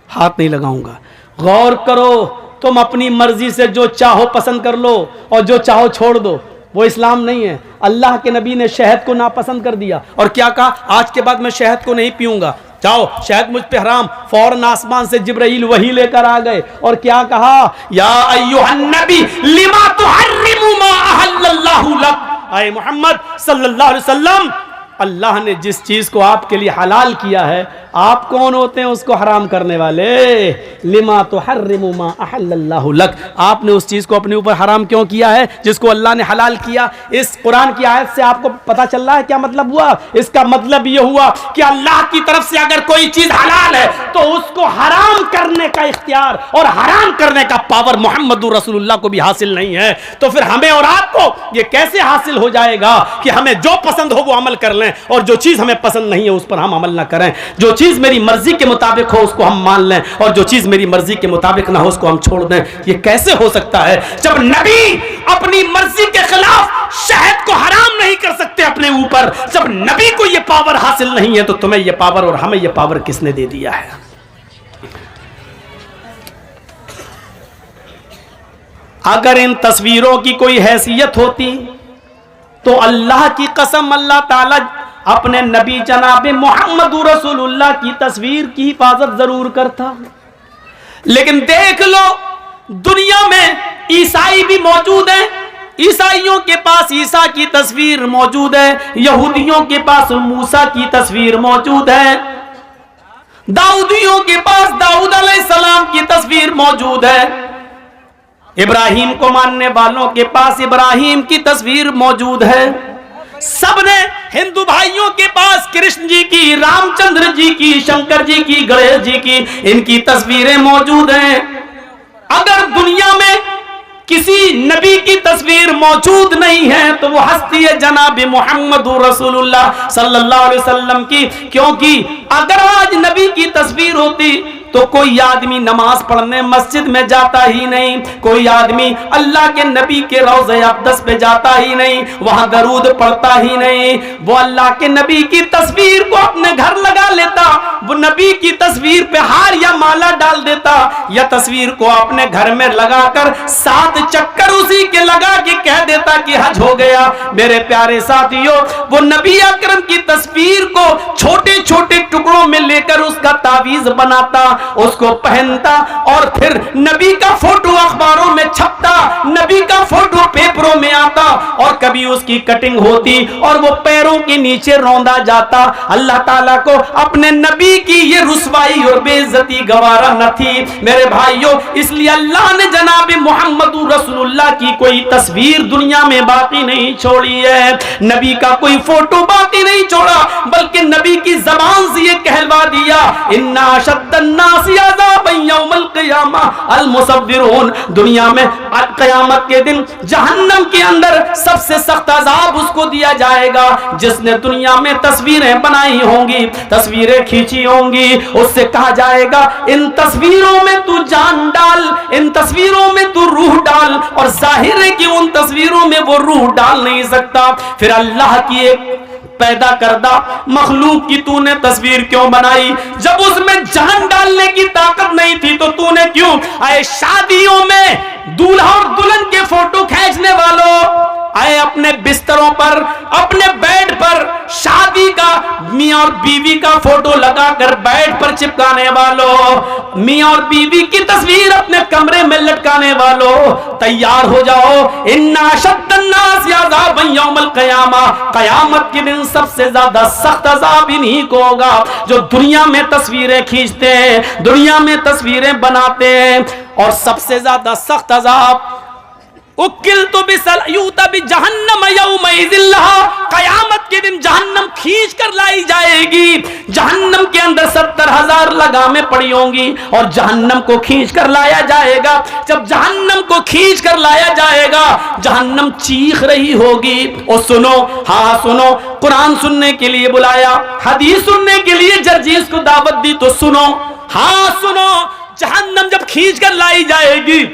हाथ नहीं लगाऊंगा। गौर करो, तुम अपनी मर्जी से जो चाहो पसंद कर लो और जो चाहो छोड़ दो, वो इस्लाम नहीं है। अल्लाह के नबी ने शहद को नापसंद कर दिया और क्या कहा? आज के बाद मैं शहद को नहीं पीऊंगा, जाओ शहद मुझ पे हराम। फौरन आसमान से जिब्राइल वही लेकर आ गए और क्या कहा? या अय्युहन नबी लिमा तुहर्रिमु मा अहल्लल्लाहु लक। आए मोहम्मद सल्लल्लाहु अलैहि वसल्लम, अल्लाह ने जिस चीज को आपके लिए हलाल किया है, आप कौन होते हैं उसको हराम करने वाले? लिमा तुहर्रिमु मा अहल्लल्लाहु लक। आपने उस चीज को अपने ऊपर हराम क्यों किया है जिसको अल्लाह ने हलाल किया? इस कुरान की आयत से आपको पता चल रहा है क्या मतलब हुआ? इसका मतलब यह हुआ कि अल्लाह की तरफ से अगर कोई चीज हलाल है तो उसको हराम करने का इख्तियार और हराम करने का पावर मोहम्मदुर रसूलुल्लाह को भी हासिल नहीं है। तो फिर हमें और आपको ये कैसे हासिल हो जाएगा कि हमें जो पसंद हो वो अमल कर लें और जो चीज हमें पसंद नहीं है उस पर हम अमल ना करें? जो चीज मेरी मर्जी के मुताबिक हो उसको हम मान लें और जो चीज मेरी मर्जी के मुताबिक ना हो उसको हम छोड़ दें। ये कैसे हो सकता है जब नबी अपनी मर्जी के खिलाफ शहद को हराम नहीं कर सकते अपने ऊपर? जब नबी को ये पावर हासिल नहीं है तो तुम्हें ये पावर और हमें ये पावर किसने दे दिया है? अगर इन तस्वीरों की कोई हैसियत होती तो अल्लाह की कसम अल्लाह ताला अपने नबी जनाब मोहम्मद रसूलुल्लाह की तस्वीर की हिफाजत जरूर करता। लेकिन देख लो, दुनिया में ईसाई भी मौजूद हैं, ईसाइयों के पास ईसा की तस्वीर मौजूद है, यहूदियों के पास मूसा की तस्वीर मौजूद है, दाऊदियों के पास दाऊद अलैहिस्सलाम की तस्वीर मौजूद है, इब्राहिम को मानने वालों के पास इब्राहिम की तस्वीर मौजूद है। सबने हिंदू भाइयों के पास कृष्ण जी की, रामचंद्र जी की, शंकर जी की, गणेश जी की, इनकी तस्वीरें मौजूद हैं। अगर दुनिया में किसी नबी की तस्वीर मौजूद नहीं है तो वो हस्ती है जनाब मोहम्मद रसूलुल्लाह सल्लल्लाहु अलैहि वसल्लम की। क्योंकि अगर आज नबी की तस्वीर होती तो कोई आदमी नमाज पढ़ने मस्जिद में जाता ही नहीं, कोई आदमी अल्लाह के नबी के रोज़े अक़दस पे जाता ही नहीं, वहां दरूद पढ़ता ही नहीं। वो अल्लाह के नबी की तस्वीर को अपने घर लगा लेता, वो नबी की तस्वीर पे हार या माला डाल देता, या तस्वीर को अपने घर में लगाकर 7 चक्कर उसी के लगा के कह देता कि हज हो गया। मेरे प्यारे साथियों, वो नबी अकरम की तस्वीर को छोटे छोटे टुकड़ों में लेकर उसका तावीज बनाता, उसको पहनता और फिर नबी का फोटो अखबारों में छपता, नबी का फोटो पेपरों में आता और कभी उसकी कटिंग होती और वो पैरों के नीचे रौंदा जाता। अल्लाह ताला को अपने नबी की ये रुसवाई और बेइज्जती गवारा न थी मेरे भाइयों, इसलिए अल्लाह ने जनाब मोहम्मद रसूलुल्लाह की कोई तस्वीर दुनिया में बाकी नहीं छोड़ी है, नबी का कोई फोटो बाकी नहीं छोड़ा, बल्कि नबी की जबान से ये कहलवा दिया, इन्ना अशद्दन्नासी अज़ाबन यौमल क़ियामा अल मुसव्विरून। दुनिया में क़यामत के दिन जहन्नम के अंदर सबसे सख्त अजाब उसको दिया जाएगा जिसने दुनिया में तस्वीरें बनाई होंगी, तस्वीरें खींची होंगी। उससे कहा जाएगा इन तस्वीरों में तू जान डाल, इन तस्वीरों में तू रूह डाल, और जाहिर है कि उन तस्वीरों में वो रूह डाल नहीं सकता। फिर अल्लाह की एक पैदा करदा मखलूक की तूने तस्वीर क्यों बनाई? जब उसमें जान डालने की ताकत नहीं थी तो तूने क्यों? आए शादियों में दूल्हा और दुल्हन के फोटो खींचने वालों, आए अपने बिस्तरों पर, अपने बेड पर शादी का मियां और बीवी का फोटो लगाकर बेड पर चिपकाने वालों, मियां और बीवी की तस्वीर अपने कमरे में लटकाने वालों, तैयार हो जाओ। इन्ना अशद्दन्नासी अज़ाबन यौमल क़ियामा, क़यामत के दिन सबसे ज्यादा सख्त अज़ाब इन्हीं को होगा जो दुनिया में तस्वीरें खींचते हैं, दुनिया में तस्वीरें बनाते हैं। और सबसे ज्यादा सख्त अज़ाब उकिलतु बिसलयूता बिजहन्नम यौमइज़िल्लहा, क़यामत के दिन जहन्नम खींच कर लाई जाएगी। जहन्नम के अंदर 70,000 लगामें पड़ी होंगी और जहन्नम को खींच कर लाया जाएगा। जब जहन्नम को खींच कर लाया जाएगा, जहन्नम चीख रही होगी। और सुनो, हाँ सुनो, कुरान सुनने के लिए बुलाया, हदीस सुनने के लिए जर्जीस को दावत दी तो सुनो, हाँ सुनो, जहन्नम जब खींच कर लाई जाएगी,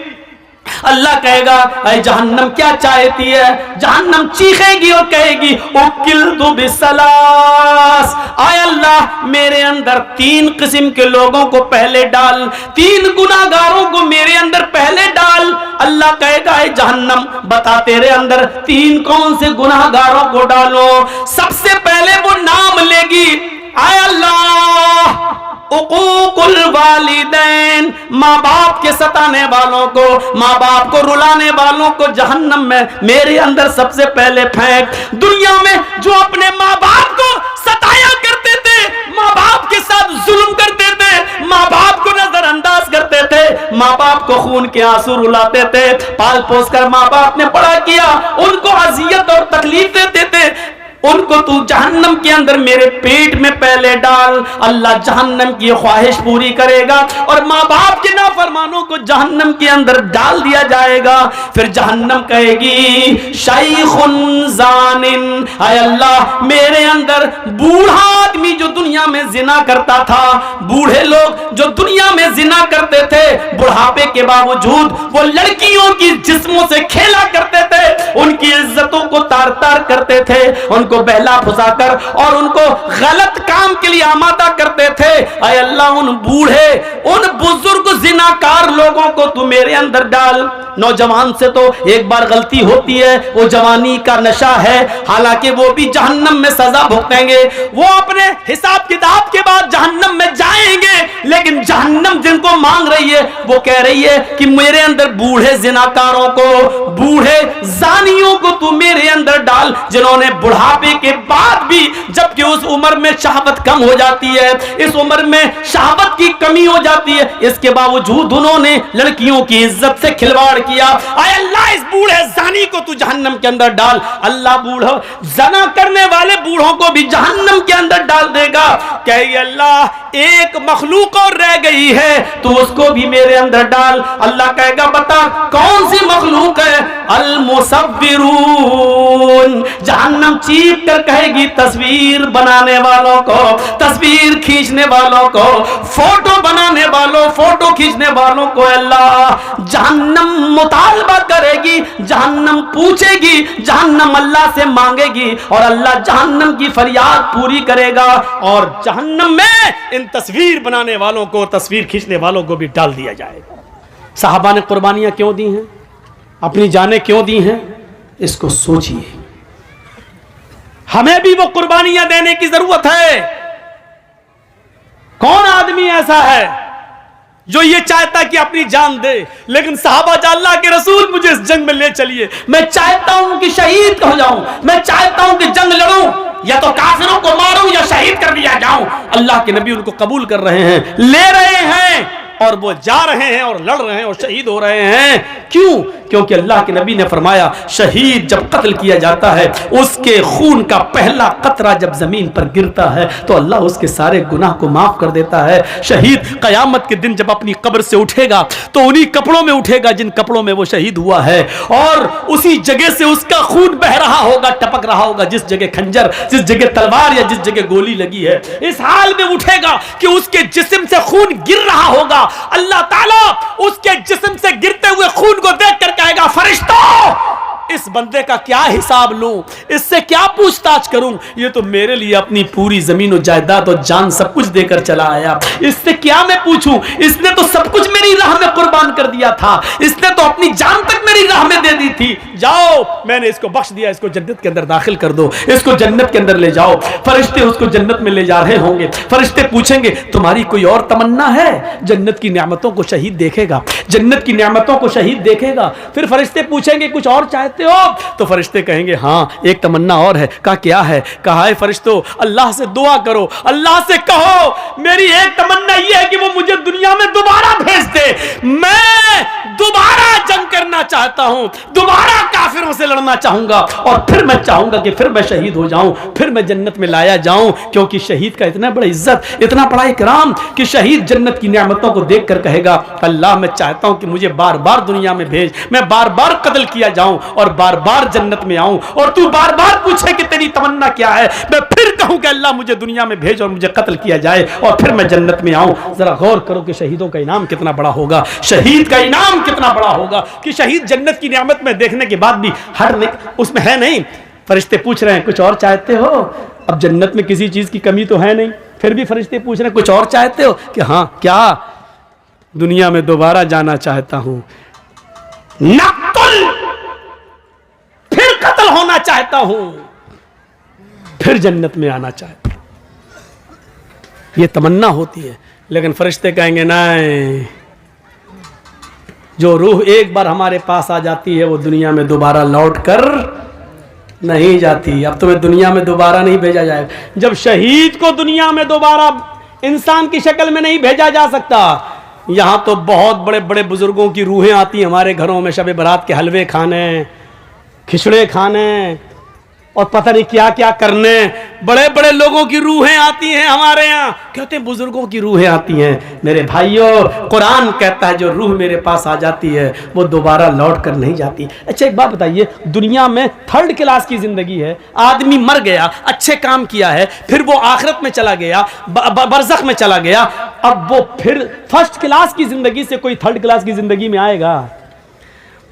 अल्लाह कहेगा ऐ जहन्नम क्या चाहती है? जहन्नम चीखेगी और कहेगी उकिलतु बिसलास, आय अल्लाह मेरे अंदर 3 किस्म के लोगों को पहले डाल, 3 गुनाहगारों को मेरे अंदर पहले डाल। अल्लाह कहेगा ऐ जहन्नम बता तेरे अंदर 3 कौन से गुनाहगारों को डालो? सबसे पहले वो नाम लेगी, आय अल्लाह उकूकुल वालिदैन, माँ बाप के सताने वालों को, माँ बाप को रुलाने वालों को जहन्नम में मेरे अंदर सबसे पहले फेंक। दुनिया में जो अपने माँ बाप को सताया करते थे, माँ बाप के साथ जुल्म करते थे, माँ बाप को नजरअंदाज करते थे, माँ बाप को खून के आंसू रुलाते थे, पाल पोस कर माँ बाप ने बड़ा किया, उनको अजियत और तकलीफ देते थे, उनको तू जहन्नम के अंदर मेरे पेट में पहले डाल। अल्लाह जहन्नम की ख्वाहिश पूरी करेगा और माँ बाप के नाफरमानों को जहन्नम के अंदर डाल दिया जाएगा। फिर जहन्नम कहेगी शैखुन जानिन, हाय अल्लाह मेरे अंदर बूढ़ा आदमी जो दुनिया में जिना करता था, बूढ़े लोग जो दुनिया में जिना करते थे, बुढ़ापे के बावजूद वो लड़कियों की जिस्मों से खेला करते थे, उनकी इज्जतों को तार तार करते थे, उनको बहला फुसाकर और उनको गलत काम के लिए आमादा करते थे। ऐ अल्लाह उन बूढ़े, उन बुजुर्ग जिनाकार लोगों को तू मेरे अंदर डाल। नौजवान से तो एक बार गलती होती है, वो जवानी का नशा है, हालांकि वो भी जहन्नम में सजा भुगतेंगे, वो अपने हिसाब किताब के बाद जहन्नम में जाएंगे, लेकिन जहन्नम जिनको मांग रही है वो कह रही है कि मेरे अंदर बूढ़े जिनाकारों को, बूढ़े जानियों को तू मेरे अंदर डाल, जिन्होंने बुढ़ापे के बाद भी, जबकि उस उम्र में शहावत कम हो जाती है, इस उम्र में शहावत की कमी हो जाती है, इसके बावजूद उन्होंने लड़कियों की इज्जत से खिलवाड़ किया। आय अल्लाह इस बूढ़े जानी को तू जहन्नम के अंदर डाल। अल्लाह बूढ़ा जना करने वाले बूढ़ों को भी जहन्नम के अंदर डाल देगा। कहे अल्लाह एक मखलूक और रह गई है, तू उसको भी मेरे अंदर डाल। अल्लाह कहेगा बता कौन सी मखलूक है? अल मुसव्विरून, जहन्नम चीख कर कहेगी तस्वीर बनाने वालों को, तस्वीर खींचने वालों को, फोटो बनाने वालों, फोटो खींचने वालों को अल्लाह जहन्नम मुतालबा करेगी, जहन्नम पूछेगी, जहन्नम अल्लाह से मांगेगी और अल्लाह जहन्नम की फरियाद पूरी करेगा और जहन्नम में इन तस्वीर बनाने वालों को, तस्वीर खींचने वालों को भी डाल दिया जाएगा। साहबा ने कुर्बानियां क्यों दी हैं, अपनी जानें क्यों दी हैं, इसको सोचिए। हमें भी वो कुर्बानियां देने की जरूरत है। कौन आदमी ऐसा है जो ये चाहता कि अपनी जान दे, लेकिन सहाबा अल्लाह के रसूल मुझे इस जंग में ले चलिए, मैं चाहता हूं कि शहीद हो जाऊं, मैं चाहता हूं कि जंग लड़ूं, या तो काफिरों को मारूं या शहीद कर दिया जाऊं। अल्लाह के नबी उनको कबूल कर रहे हैं, ले रहे हैं, और वो जा रहे हैं और लड़ रहे हैं और शहीद हो रहे हैं। क्यों? क्योंकि अल्लाह के नबी ने फरमाया शहीद जब कत्ल किया जाता है, उसके खून का पहला कतरा जब जमीन पर गिरता है तो अल्लाह उसके सारे गुनाह को माफ कर देता है। शहीद कयामत के दिन जब अपनी कब्र से उठेगा तो उन्हीं कपड़ों में उठेगा जिन कपड़ों में वो शहीद हुआ है, और उसी जगह से उसका खून बह रहा होगा, टपक रहा होगा, जिस जगह खंजर, जिस जगह तलवार या जिस जगह गोली लगी है। इस हाल में उठेगा कि उसके जिस्म से खून गिर रहा होगा। अल्लाह ताला उसके जिस्म से गिरते हुए खून को देखकर कहेगा फरिश्तों, इस बंदे का क्या हिसाब लूं, इससे क्या पूछताछ करूं, ये तो मेरे लिए अपनी पूरी जमीन और जायदाद और जान सब कुछ देकर चला आया, इससे क्या मैं पूछूं, इसने तो सब कुछ मेरी राह में कुर्बान कर दिया था, इसने तो अपनी जान तक मेरी राह में दे दी थी। जाओ, मैंने इसको बख्श दिया, इसको जन्नत के अंदर दाखिल कर दो, इसको जन्नत के अंदर ले जाओ। फरिश्ते उसको जन्नत में ले जा रहे होंगे। फरिश्ते पूछेंगे तुम्हारी कोई और तमन्ना है? जन्नत की नेमतों को शहीद देखेगा, जन्नत की नेमतों को शहीद देखेगा। फिर फरिश्ते पूछेंगे कुछ और चाहते हो? तो फरिश्ते कहेंगे हाँ एक तमन्ना और है। कहा क्या है? कहा है फरिश्तों अल्लाह से दुआ करो, अल्लाह से कहो मेरी एक तमन्ना यह है कि वो मुझे दुनिया में दोबारा भेज दे, मैं दोबारा जंग करना चाहता हूं, दोबारा काफिरों से लड़ना चाहूंगा, और फिर मैं चाहूंगा कि फिर मैं शहीद हो जाऊं, फिर मैं जन्नत में लाया जाऊं। क्योंकि शहीद का इतना बड़ा इज्जत, इतना बड़ा इकराम कि शहीद जन्नत की नेमतों को देखकर कहेगा अल्लाह मैं चाहता हूं कि मुझे बार बार दुनिया में भेज, मैं बार बार कत्ल किया जाऊं और बार बार जन्नत में आऊं, और तू बार बार पूछे कि तेरी तमन्ना क्या है, मैं फिर कहूं कि अल्लाह मुझे दुनिया में भेज और मुझे कत्ल किया जाए और फिर मैं जन्नत में आऊं। जरा गौर करो कि शहीदों का इनाम कितना बड़ा होगा, शहीद का इनाम कितना बड़ा होगा कि शहीद जन्नत की नियामत में देखने के बाद भी हर उसमें है नहीं। फरिश्ते पूछ रहे हैं कुछ और चाहते हो? अब जन्नत में किसी चीज की कमी तो है नहीं, फिर भी फरिश्ते पूछ रहे हैं कुछ और चाहते हो? कि हाँ क्या? दुनिया में दोबारा जाना चाहता हूं, नक्तुल, फिर कत्ल होना चाहता हूं, फिर जन्नत में आना चाहता हूं। यह तमन्ना होती है। लेकिन फरिश्ते कहेंगे नहीं, जो रूह एक बार हमारे पास आ जाती है वो दुनिया में दोबारा लौट कर नहीं जाती। अब तुम्हें दुनिया में दोबारा नहीं भेजा जाएगा। जब शहीद को दुनिया में दोबारा इंसान की शक्ल में नहीं भेजा जा सकता, यहां तो बहुत बड़े बड़े बुजुर्गों की रूहें आती हैं हमारे घरों में, शब बारात के हलवे खाने, खिचड़े खाने और पता नहीं क्या क्या करने, बड़े बड़े लोगों की रूहें आती हैं हमारे यहाँ, कहते हैं बुजुर्गों की रूहें आती हैं। मेरे भाइयों, कुरान कहता है जो रूह मेरे पास आ जाती है वो दोबारा लौट कर नहीं जाती। अच्छा एक बात बताइए, दुनिया में थर्ड क्लास की जिंदगी है, आदमी मर गया, अच्छे काम किया है, फिर वो आखिरत में चला गया, बरज़ख में चला गया, अब वो फिर फर्स्ट क्लास की जिंदगी से कोई थर्ड क्लास की जिंदगी में आएगा?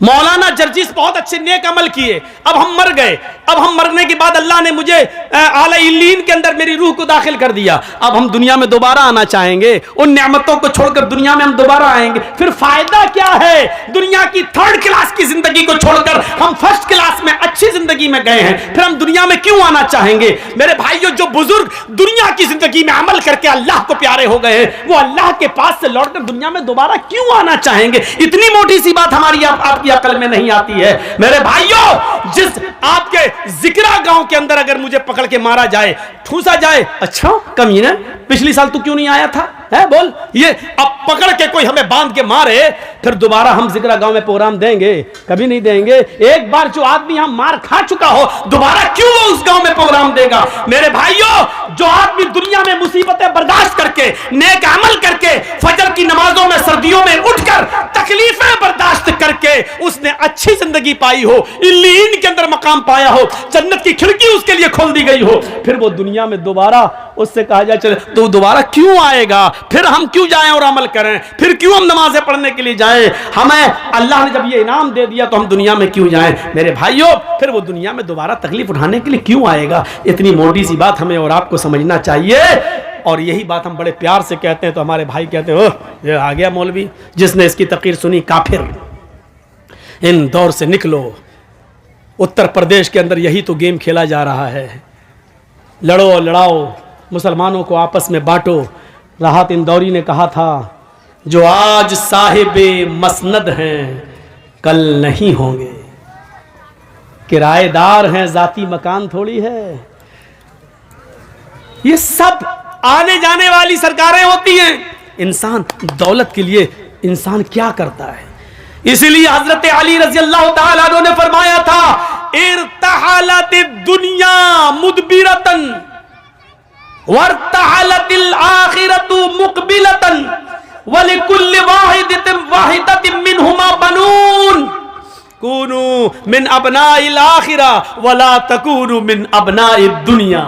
मौलाना जर्जिस बहुत अच्छे नेक अमल किए, अब हम मर गए, अब हम मरने के बाद अल्लाह ने मुझे आला इल्लीन के अंदर मेरी रूह को दाखिल कर दिया, अब हम दुनिया में दोबारा आना चाहेंगे, उन नेमतों को छोड़कर दुनिया में हम दोबारा आएंगे, फिर फायदा क्या है? दुनिया की थर्ड क्लास की जिंदगी को छोड़कर हम फर्स्ट क्लास में अच्छी जिंदगी में गए हैं, फिर हम दुनिया में क्यों आना चाहेंगे? मेरे भाइयों, जो बुजुर्ग दुनिया की जिंदगी में अमल करके अल्लाह को प्यारे हो गए हैं, वो अल्लाह के पास से लौटकर दुनिया में दोबारा क्यों आना चाहेंगे? इतनी मोटी सी बात हमारी आपकी अकल में नहीं आती है। मेरे भाइयों, जिस आपके जिक्रा गांव के अंदर अगर मुझे पकड़ के मारा जाए, ठूसा जाए, अच्छा कमीना पिछली साल तू क्यों नहीं आया था, है बोल, ये अब पकड़ के कोई हमें बांध के मारे, फिर दोबारा हम जिक्रा गांव में प्रोग्राम देंगे? कभी नहीं देंगे। एक बार जो आदमी यहां मार खा चुका हो, दोबारा क्यों वो उस गांव में प्रोग्राम देगा? मेरे भाइयों, जो आदमी दुनिया में मुसीबतें बर्दाश्त करके, नेक अमल करके, फजर की नमाजों में सर्दियों में उठकर तकलीफें बर्दाश्त करके उसने अच्छी जिंदगी पाई हो, इल्लीन के अंदर मकाम पाया हो, जन्नत की खिड़की उसके लिए खोल दी गई हो, फिर वो दुनिया में दोबारा उससे कहा जाए चले तो दोबारा क्यों आएगा? फिर हम क्यों जाएं और अमल करें? फिर क्यों हम नमाजें पढ़ने के लिए जाएं? हमें अल्लाह ने जब ये इनाम दे दिया तो हम दुनिया में क्यों जाएं? मेरे भाइयों, फिर वो दुनिया में दोबारा तकलीफ उठाने के लिए क्यों आएगा? इतनी मोटी सी बात हमें और आपको समझना चाहिए। और यही बात हम बड़े प्यार से कहते हैं तो हमारे भाई कहते हैं ओह ये आ गया मौलवी, जिसने इसकी तकरीर सुनी काफिर, इन दौर से निकलो। उत्तर प्रदेश के अंदर यही तो गेम खेला जा रहा है, लड़ो लड़ाओ, मुसलमानों को आपस में बांटो। राहत इंदौरी ने कहा था जो आज साहिबे मसनद हैं कल नहीं होंगे, किराएदार हैं, जाती मकान थोड़ी है। ये सब आने जाने वाली सरकारें होती हैं। इंसान दौलत के लिए इंसान क्या करता है? इसीलिए हजरत अली रजी अल्लाह तआला अन्हु ने फरमाया था, इर्तहलत दुनिया मुदबिरतन वर्तहलतिल आखिरतु मुकबिलतन वलिकुल्लि वाहिदतिन मिनहुमा बनून कूनू मिन अबनाइल आखिरा वला तकूनू मिन अबनाइद दुनिया।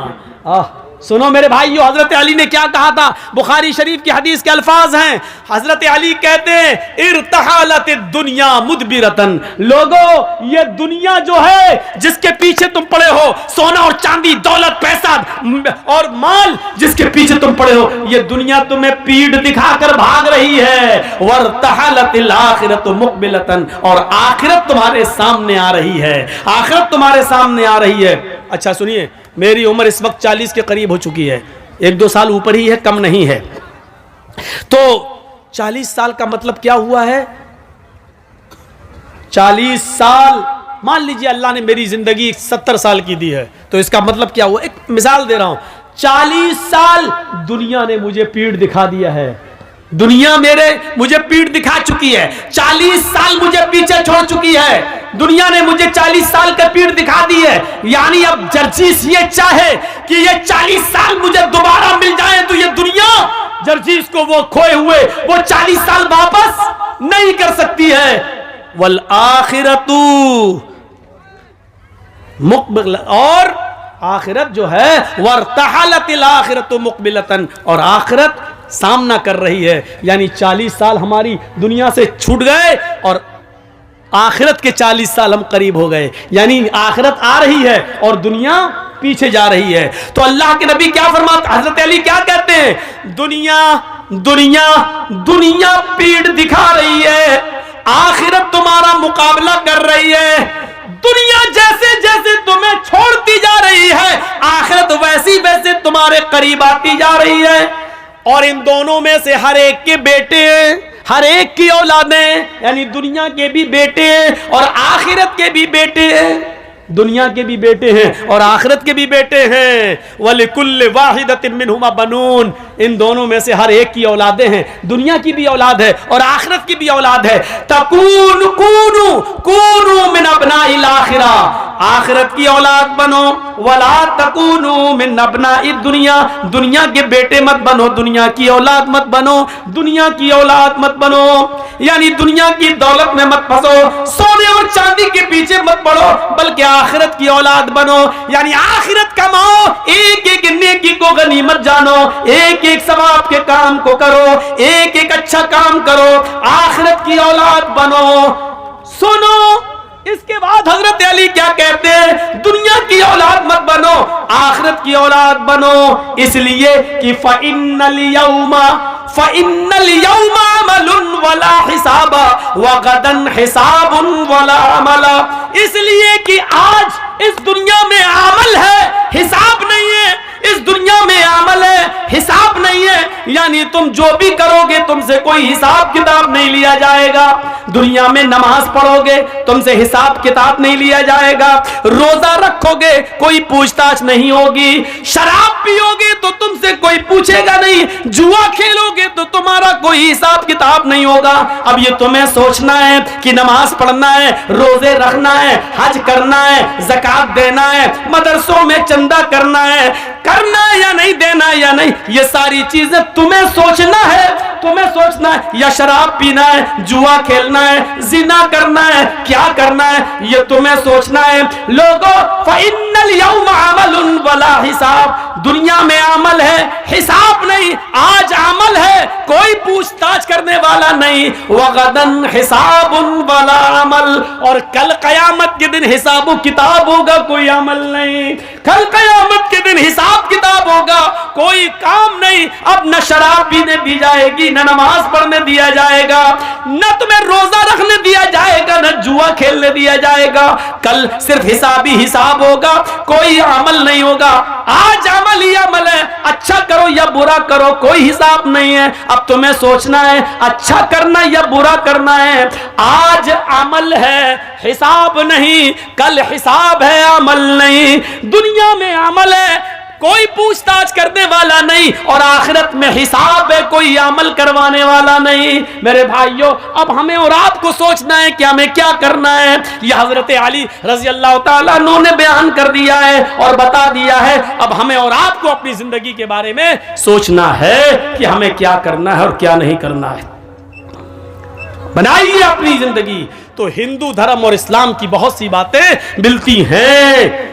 सुनो मेरे भाइयों, हजरत अली ने क्या कहा था? बुखारी शरीफ की हदीस के अल्फाज हैं। हजरत अली कहते हैं, इर्तहालत दुनिया मुदबिरतन, लोगों ये दुनिया जो है जिसके पीछे तुम पड़े हो, सोना और चांदी, दौलत, पैसा और माल जिसके पीछे तुम पड़े हो, ये दुनिया तुम्हें पीठ दिखाकर भाग रही है। वर्तहालतिल आखिरतु मुकबिलतन, और आखिरत तुम्हारे सामने आ रही है, आखिरत तुम्हारे सामने आ रही है। अच्छा सुनिए, मेरी उम्र इस वक्त 40 के करीब हो चुकी है, 1-2 साल ऊपर ही है, कम नहीं है। तो 40 साल का मतलब क्या हुआ है? 40 साल, मान लीजिए अल्लाह ने मेरी जिंदगी 70 साल की दी है, तो इसका मतलब क्या हुआ? एक मिसाल दे रहा हूं, 40 साल दुनिया ने मुझे पीठ दिखा दिया है, दुनिया मुझे पीठ दिखा चुकी है, 40 साल मुझे पीछे छोड़ चुकी है, दुनिया ने मुझे 40 साल का पीठ दिखा दी है। यानी अब जर्जीस ये चाहे कि ये 40 साल मुझे दोबारा मिल जाए तो ये दुनिया जर्जीस को वो खोए हुए वो 40 साल वापस नहीं कर सकती है। वल आखिरतु मुकबिल, और आखिरत जो है वर्तहलतिल आखिरतु मुकबिलतन, और आखिरत सामना कर रही है। यानी 40 साल हमारी दुनिया से छूट गए और आखिरत के 40 साल हम करीब हो गए, यानी आखिरत आ रही है और दुनिया पीछे जा रही है। तो अल्लाह के नबी क्या फरमाते, हजरत अली क्या कहते हैं? दुनिया दुनिया दुनिया पीठ दिखा रही है, आखिरत तुम्हारा मुकाबला कर रही है। दुनिया जैसे जैसे तुम्हें छोड़ती जा रही है, आखिरत वैसी वैसे तुम्हारे करीब आती जा रही है। और इन दोनों में से हर एक के बेटे हैं, हर एक की औलादें, यानी दुनिया के भी बेटे हैं और आखिरत के भी बेटे हैं, दुनिया के भी बेटे हैं और आखिरत के भी बेटे हैं। वलिकुल्लि वाहिदतिन मिनहुमा बनून, इन दोनों में से हर एक की औलादें हैं, दुनिया की भी औलाद है और आखिरत की भी औलाद है। तकून कूनू कूनू मिन अबनाइल आखिरा, आखिरत की औलाद बनो, वला तकूनू मिन अबनाइद दुनिया, दुनिया के बेटे मत बनो, दुनिया की औलाद मत बनो, दुनिया की औलाद मत बनो, यानी दुनिया की दौलत में मत फंसो, सोने और चांदी के पीछे मत पड़ो, बल्कि आखिरत की औलाद बनो, यानी आखिरत कमाओ, एक एक नेकी को गनीमत जानो, एक एक सवाब के काम को करो, एक एक अच्छा काम करो, आखिरत की औलाद बनो। सुनो, इसके बाद हजरत अली क्या कहते हैं? दुनिया की औलाद मत बनो, आखिरत की औलाद बनो, इसलिए कि फ़इन्नल यौमा अमलुन वला हिसाबा व गदन हिसाबुन वला अमला, इसलिए कि आज इस दुनिया में अमल है, हिसाब नहीं है। इस दुनिया में अमल है, हिसाब नहीं है, यानी तुम जो भी करोगे तुमसे कोई हिसाब किताब नहीं लिया जाएगा। दुनिया में नमाज पढ़ोगे तुमसे हिसाब किताब नहीं लिया जाएगा, रोजा रखोगे कोई पूछताछ नहीं होगी, शराब पियोगे तो तुमसे कोई पूछेगा नहीं, जुआ खेलोगे तो तुम्हारा कोई हिसाब किताब नहीं होगा। अब ये तुम्हें सोचना है कि नमाज पढ़ना है, रोजे रखना है, हज करना है, ज़कात देना है, मदरसों में चंदा करना है या नहीं देना या नहीं, ये सारी चीजें तुम्हें सोचना है, तुम्हें सोचना है। या शराब पीना है, जुआ खेलना है, जिना करना है, क्या करना है, ये तुम्हें सोचना है। लोगों, फ़इन्नल यौमा अमलुन वला हिसाब, दुनिया में अमल है, हिसाब नहीं। आज अमल है, कोई पूछताछ करने वाला नहीं, वगदन हिसाबुन वला अमल, और कल कयामत के दिन हिसाब किताब होगा, कोई अमल नहीं। कल क़यामत के दिन हिसाब किताब होगा, कोई काम नहीं। अब न शराब पीने दी जाएगी, न नमाज पढ़ने दिया जाएगा, न तुम्हें रोजा रखने दिया जाएगा, न जुआ खेलने दिया जाएगा। कल सिर्फ हिसाब ही हिसाब होगा, कोई अमल नहीं होगा। आज अमल ही अमल है, अच्छा करो या बुरा करो, कोई हिसाब नहीं है। अब तुम्हें सोचना है अच्छा करना या बुरा करना है। आज अमल है, हिसाब नहीं। कल हिसाब है, अमल नहीं। दुनिया में अमल है, कोई पूछताछ करने वाला नहीं, और आखिरत में हिसाब है, कोई अमल करवाने वाला नहीं। मेरे भाइयों, अब हमें और आपको सोचना है कि हमें क्या करना है। यह हजरत अली रजी अल्लाह ताला अन्हु ने बयान कर दिया है और बता दिया है। अब हमें और आपको अपनी जिंदगी के बारे में सोचना है कि हमें क्या करना है और क्या नहीं करना है। बनाइए अपनी जिंदगी। तो हिंदू धर्म और इस्लाम की बहुत सी बातें मिलती हैं,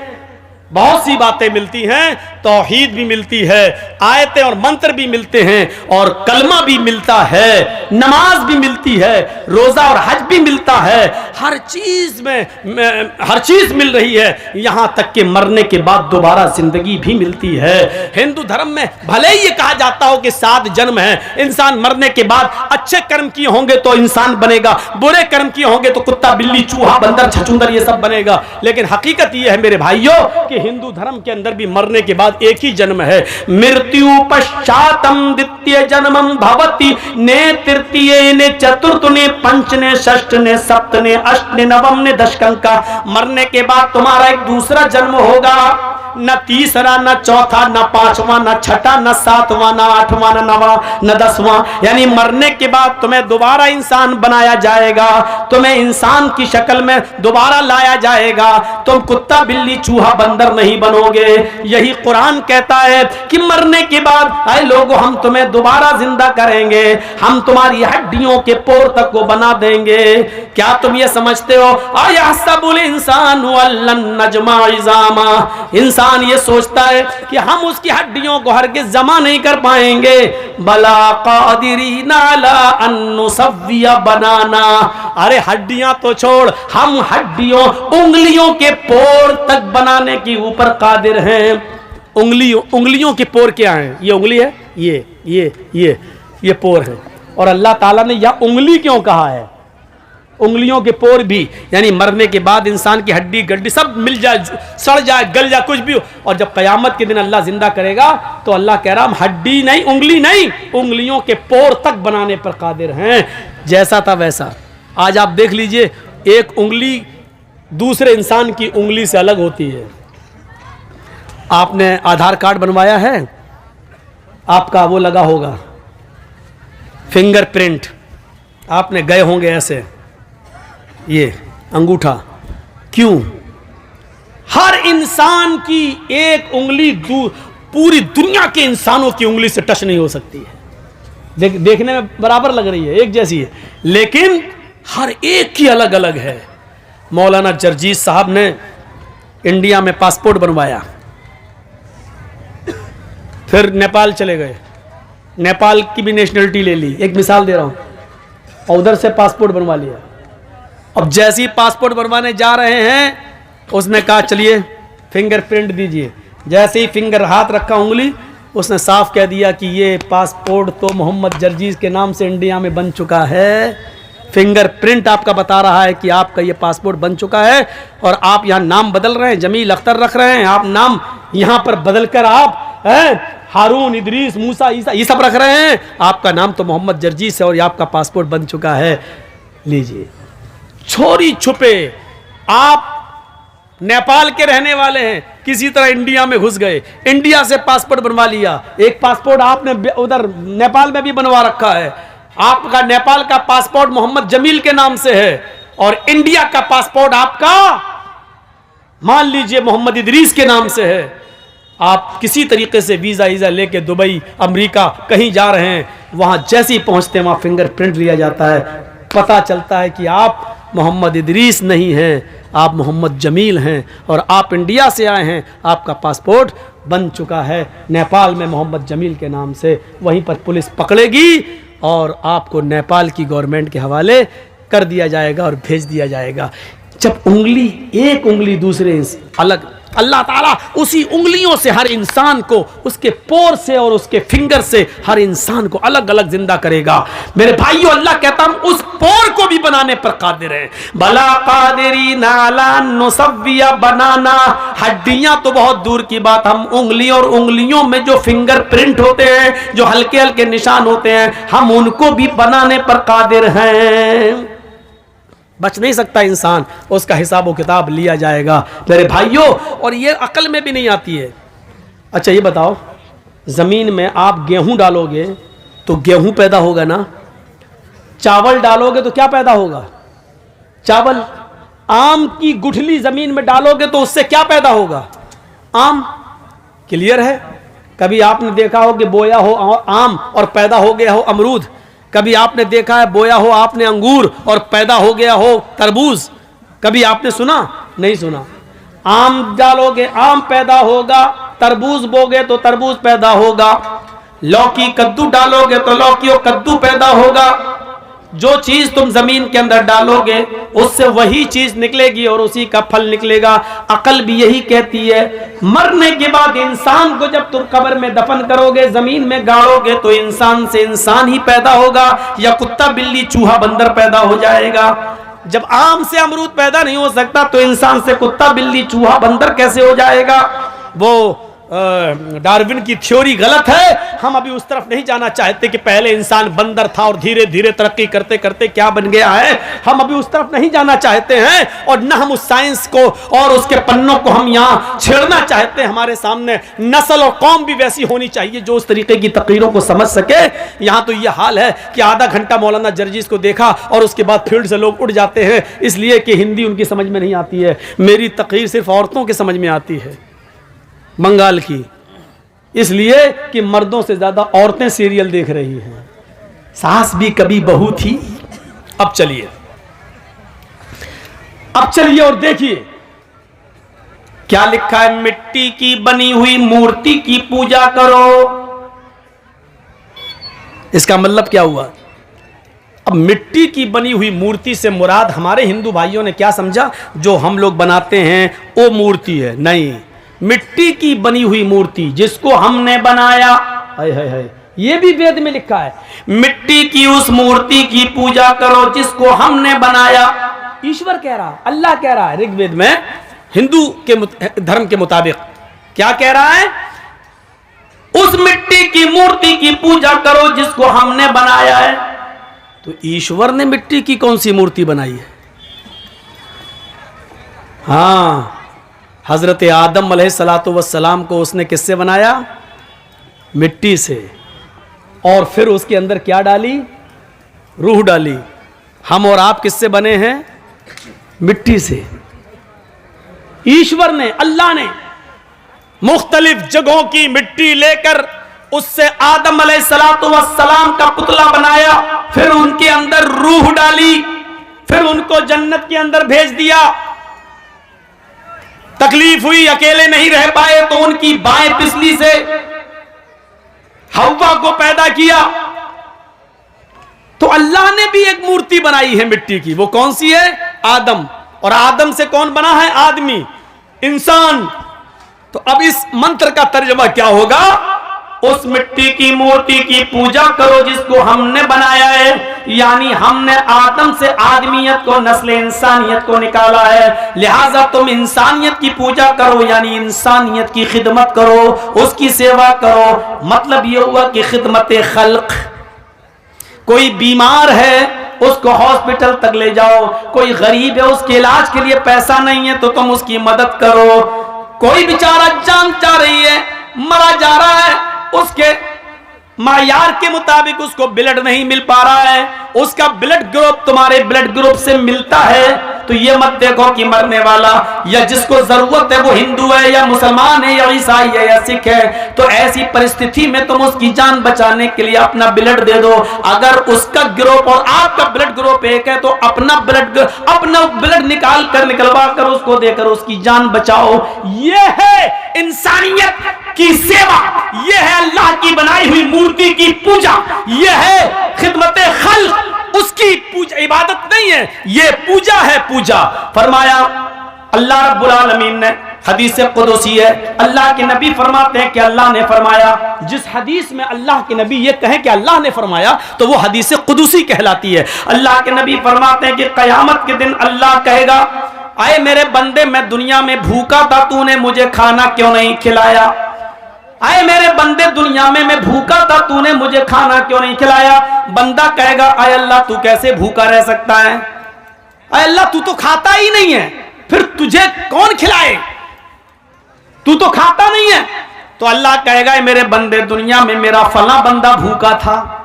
बहुत सी बातें मिलती हैं। तौहीद भी मिलती है, आयतें और मंत्र भी मिलते हैं, और कलमा भी मिलता है, नमाज भी मिलती है, रोजा और हज भी मिलता है। हर चीज में हर चीज मिल रही है, यहां तक कि मरने के बाद दोबारा जिंदगी भी मिलती है। हिंदू धर्म में भले ही ये कहा जाता हो कि 7 जन्म है, इंसान मरने के बाद अच्छे कर्म किए होंगे तो इंसान बनेगा, बुरे कर्म किए होंगे तो कुत्ता, बिल्ली, चूहा, बंदर, छछूंदर ये सब बनेगा। लेकिन हकीकत ये है मेरे भाइयों कि हिंदू धर्म के अंदर भी मरने के बाद एक ही जन्म है। मृत्यु पश्चातम द्वितीय जन्मम भवति, ने तृतीय ने चतुर्थ ने पंच ने षष्ठ ने सप्त ने अष्ट ने नवम ने दशकंका। मरने के बाद तुम्हारा एक दूसरा जन्म होगा, न तीसरा, न चौथा, न पांचवा, न छठा, न सातवां, न आठवां, न नवा, न 10वां। यानी मरने के बाद तुम्हें दोबारा इंसान बनाया जाएगा, तुम्हें इंसान की शक्ल में दोबारा लाया जाएगा। तुम कुत्ता, बिल्ली, चूहा, बंदर नहीं बनोगे। यही कुरान कहता है कि मरने के बाद आए लोगों, हम तुम्हें दोबारा जिंदा करेंगे, हम तुम्हारी हड्डियों के पोर तक को बना देंगे। क्या तुम ये समझते हो? अयहसबुल इंसानु अल्लन नजमा इज़ामा, इंसान ये सोचता है कि हम उसकी हड्डियों को हरगिज़ जमा नहीं कर पाएंगे। बला कादिरीन अला अन नुसव्विया बनाना, अरे हड्डियां तो छोड़, हम हड्डियों, उंगलियों के पोर तक बनाने के ऊपर कादिर हैं। उंगलियों के पोर क्या हैं? ये उंगली है, ये पोर है। और अल्लाह ताला ने यह उंगली क्यों कहा है? उंगलियों के पोर भी, यानी मरने के बाद इंसान की हड्डी गड्डी सब मिल जाए, सड़ जाए, गल जाए, कुछ भी हो। और जब कयामत के दिन अल्लाह जिंदा करेगा तो अल्लाह कह रहा हम हड्डी नहीं, उंगली नहीं, उंगलियों के पोर तक बनाने पर कादिर हैं। जैसा था वैसा। आज आप देख लीजिए, एक उंगली दूसरे इंसान की उंगली से अलग होती है। आपने आधार कार्ड बनवाया है, आपका वो लगा होगा फिंगरप्रिंट, आपने गए होंगे ऐसे, ये अंगूठा। क्यों? हर इंसान की एक उंगली पूरी दुनिया के इंसानों की उंगली से टच नहीं हो सकती है। देखने में बराबर लग रही है, एक जैसी है, लेकिन हर एक की अलग अलग है। मौलाना जर्जीस साहब ने इंडिया में पासपोर्ट बनवाया, फिर नेपाल चले गए, नेपाल की भी नेशनलिटी ले ली, एक मिसाल दे रहा हूं, और उधर से पासपोर्ट बनवा लिया। अब जैसे ही पासपोर्ट बनवाने जा रहे हैं, उसने कहा चलिए फिंगरप्रिंट दीजिए। जैसे ही फिंगर हाथ रखा उंगली, उसने साफ कह दिया कि ये पासपोर्ट तो मोहम्मद जर्जीस के नाम से इंडिया में बन चुका है। फिंगरप्रिंट आपका बता रहा है कि आपका ये पासपोर्ट बन चुका है, और आप यहाँ नाम बदल रहे हैं, जमील अख्तर रख रहे हैं, आप नाम यहाँ पर बदलकर आप हारून, इदरीस, मूसा, ईसा ये सब रख रहे हैं। आपका नाम तो मोहम्मद जर्जीस है और ये आपका पासपोर्ट बन चुका है, लीजिए। छोरी छुपे आप नेपाल के रहने वाले हैं, किसी तरह इंडिया में घुस गए, इंडिया से पासपोर्ट बनवा लिया। एक पासपोर्ट आपने उधर नेपाल में भी बनवा रखा है, आपका नेपाल का पासपोर्ट मोहम्मद जमील के नाम से है, और इंडिया का पासपोर्ट आपका मान लीजिए मोहम्मद इदरीस के नाम से है। आप किसी तरीके से वीज़ा लेके दुबई, अमेरिका कहीं जा रहे हैं, वहाँ जैसे ही पहुँचते हैं वहाँ फिंगरप्रिंट लिया जाता है, पता चलता है कि आप मोहम्मद इदरीस नहीं हैं, आप मोहम्मद जमील हैं, और आप इंडिया से आए हैं, आपका पासपोर्ट बन चुका है नेपाल में मोहम्मद जमील के नाम से। वहीं पर पुलिस पकड़ेगी और आपको नेपाल की गवर्नमेंट के हवाले कर दिया जाएगा और भेज दिया जाएगा। जब उंगली, एक उंगली दूसरे अलग अल्लाह ताला उसी उंगलियों से हर इंसान को, उसके पोर से और उसके फिंगर से हर इंसान को अलग अलग जिंदा करेगा। मेरे भाइयों, अल्लाह कहता हम उस पोर को भी बनाने पर कादिर है। भला कादिरी नाला नुसव्विया बनाना, हड्डियां तो बहुत दूर की बात, हम उंगली और उंगलियों में जो फिंगर प्रिंट होते हैं, जो हल्के हल्के निशान होते हैं, हम उनको भी बनाने पर कादिर हैं। बच नहीं सकता इंसान, उसका हिसाब व किताब लिया जाएगा मेरे भाइयों। और ये अकल में भी नहीं आती है। अच्छा ये बताओ, जमीन में आप गेहूं डालोगे तो गेहूं पैदा होगा ना, चावल डालोगे तो क्या पैदा होगा, चावल। आम की गुठली जमीन में डालोगे तो उससे क्या पैदा होगा, आम। क्लियर है? कभी आपने देखा हो कि बोया हो आम और पैदा हो गया हो अमरूद, कभी आपने देखा है बोया हो आपने अंगूर और पैदा हो गया हो तरबूज, कभी आपने सुना? नहीं सुना। आम डालोगे आम पैदा होगा, तरबूज बोगे तो तरबूज पैदा होगा, लौकी कद्दू डालोगे तो लौकी और कद्दू पैदा होगा। जो चीज तुम जमीन के अंदर डालोगे उससे वही चीज निकलेगी और उसी का फल निकलेगा। अकल भी यही कहती है। मरने के बाद इंसान को जब तुम कब्र में दफन करोगे, जमीन में गाड़ोगे, तो इंसान से इंसान ही पैदा होगा या कुत्ता बिल्ली चूहा बंदर पैदा हो जाएगा। जब आम से अमरूद पैदा नहीं हो सकता तो इंसान से कुत्ता बिल्ली चूहा बंदर कैसे हो जाएगा? वो डार्विन की थ्योरी गलत है। हम अभी उस तरफ नहीं जाना चाहते कि पहले इंसान बंदर था और धीरे धीरे तरक्की करते करते क्या बन गया है। हम अभी उस तरफ नहीं जाना चाहते हैं और न हम उस साइंस को और उसके पन्नों को हम यहाँ छेड़ना चाहते हैं। हमारे सामने नस्ल और कौम भी वैसी होनी चाहिए जो उस तरीके की तकरीरों को समझ सके। यहाँ तो यह हाल है कि आधा घंटा मौलाना जर्जिस को देखा और उसके बाद फील्ड से लोग उठ जाते हैं, इसलिए कि हिंदी उनकी समझ में नहीं आती है। मेरी तकरीर सिर्फ औरतों के समझ में आती है, बंगाल की, इसलिए कि मर्दों से ज्यादा औरतें सीरियल देख रही हैं। सास भी कभी बहू थी। अब चलिए और देखिए क्या लिखा है। मिट्टी की बनी हुई मूर्ति की पूजा करो। इसका मतलब क्या हुआ? अब मिट्टी की बनी हुई मूर्ति से मुराद हमारे हिंदू भाइयों ने क्या समझा, जो हम लोग बनाते हैं वो मूर्ति है। नहीं, मिट्टी की बनी हुई मूर्ति जिसको हमने बनाया, हाय हाय हाय, ये भी वेद में लिखा है। मिट्टी की उस मूर्ति की पूजा करो जिसको हमने बनाया। ईश्वर कह रहा, अल्लाह कह रहा है ऋग्वेद में, हिंदू के धर्म के मुताबिक क्या कह रहा है? उस मिट्टी की मूर्ति की पूजा करो जिसको हमने बनाया है। तो ईश्वर ने मिट्टी की कौन सी मूर्ति बनाई है? हाँ, हजरत आदम अलैहिस्सलातु वस्सलाम को उसने किससे बनाया? मिट्टी से। और फिर उसके अंदर क्या डाली? रूह डाली। हम और आप किससे बने हैं? मिट्टी से। ईश्वर ने, अल्लाह ने मुख्तलिफ जगहों की मिट्टी लेकर उससे आदम अलैहिस्सलातु वस्सलाम का पुतला बनाया, फिर उनके अंदर रूह डाली, फिर उनको जन्नत के अंदर भेज दिया। तकलीफ हुई, अकेले नहीं रह पाए तो उनकी बाएं पिछली से हव्वा को पैदा किया। तो अल्लाह ने भी एक मूर्ति बनाई है मिट्टी की। वो कौन सी है? आदम। और आदम से कौन बना है? आदमी, इंसान। तो अब इस मंत्र का तर्जुमा क्या होगा? उस मिट्टी की मूर्ति की पूजा करो जिसको हमने बनाया है, यानी हमने आदम से आदमियत को, नस्ल इंसानियत को निकाला है। लिहाजा तुम इंसानियत की पूजा करो, यानी इंसानियत की खिदमत करो, उसकी सेवा करो। मतलब यह हुआ कि खिदमत खल्क। कोई बीमार है उसको हॉस्पिटल तक ले जाओ, कोई गरीब है उसके इलाज के लिए पैसा नहीं है तो तुम उसकी मदद करो, कोई बेचारा जान जा रही है, मरा जा रहा है, उसके मायार के मुताबिक उसको ब्लड नहीं मिल पा रहा है, उसका ब्लड ग्रुप तुम्हारे ब्लड ग्रुप से मिलता है, तो ये मत देखो कि मरने वाला या जिसको जरूरत है वो हिंदू है या मुसलमान है या ईसाई है या सिख है, तो ऐसी परिस्थिति में तुम उसकी जान बचाने के लिए अपना ब्लड दे दो। अगर उसका ग्रुप और आपका ब्लड ग्रुप एक है तो अपना ब्लड निकलवा कर उसको देकर उसकी जान बचाओ। ये है इंसानियत की सेवा, ये है अल्लाह की बनाई हुई मूर्ति की पूजा, ये है खिदमत खल्क। उसकी पूजा इबादत नहीं है, ये पूजा है। पूजा फरमाया अल्लाह रब्बुल आलमीन ने हदीस कुदसी है। अल्लाह के नबी फरमाते हैं कि अल्लाह ने फरमाया। जिस हदीस में अल्लाह के नबी ये कहें कि अल्लाह ने फरमाया तो वो हदीस कुदसी कहलाती है। अल्लाह के नबी फरमाते हैं कि क़यामत के दिन अल्लाह कहेगा, आए मेरे बंदे, मैं दुनिया में भूखा था, तूने मुझे खाना क्यों नहीं खिलाया। आए मेरे बंदे, दुनिया में मैं भूखा था, तूने मुझे खाना क्यों नहीं खिलाया। बंदा कहेगा, आए अल्लाह तू कैसे भूखा रह सकता है, आए अल्लाह तू तो खाता ही नहीं है, फिर तुझे कौन खिलाए, तू तो खाता नहीं है। तो अल्लाह कहेगा, मेरे बंदे, दुनिया में मेरा फला बंदा भूखा था,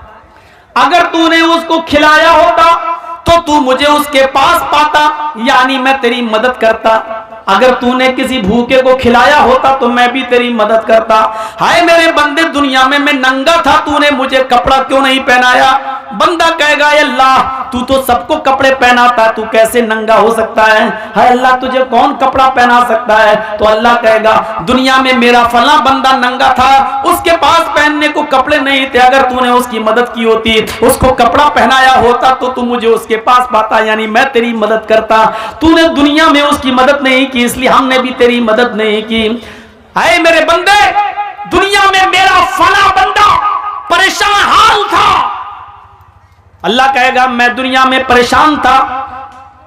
अगर तूने उसको खिलाया होता तो तू मुझे उसके पास पाता, यानी मैं तेरी मदद करता। अगर तूने किसी भूखे को खिलाया होता तो मैं भी तेरी मदद करता। हाय मेरे बंदे, दुनिया में मैं नंगा था, तूने मुझे कपड़ा क्यों नहीं पहनाया। बंदा कहेगा, अल्लाह तू तो सबको कपड़े पहनाता, तू कैसे नंगा हो सकता है। हाय अल्लाह तुझे कौन कपड़ा पहना सकता है। तो अल्लाह कहेगा, दुनिया में मेरा फला बंदा नंगा था, उसके पास पहनने को कपड़े नहीं थे, अगर तूने उसकी मदद की होती, उसको कपड़ा पहनाया होता तो तू मुझे उसके पास पाता, यानी मैं तेरी मदद करता। तूने दुनिया में उसकी मदद नहीं की, इसलिए हमने भी तेरी मदद नहीं की। हाय मेरे बंदे, दुनिया में मेरा फला बंदा परेशान हाल था। अल्लाह कहेगा, मैं दुनिया में परेशान था,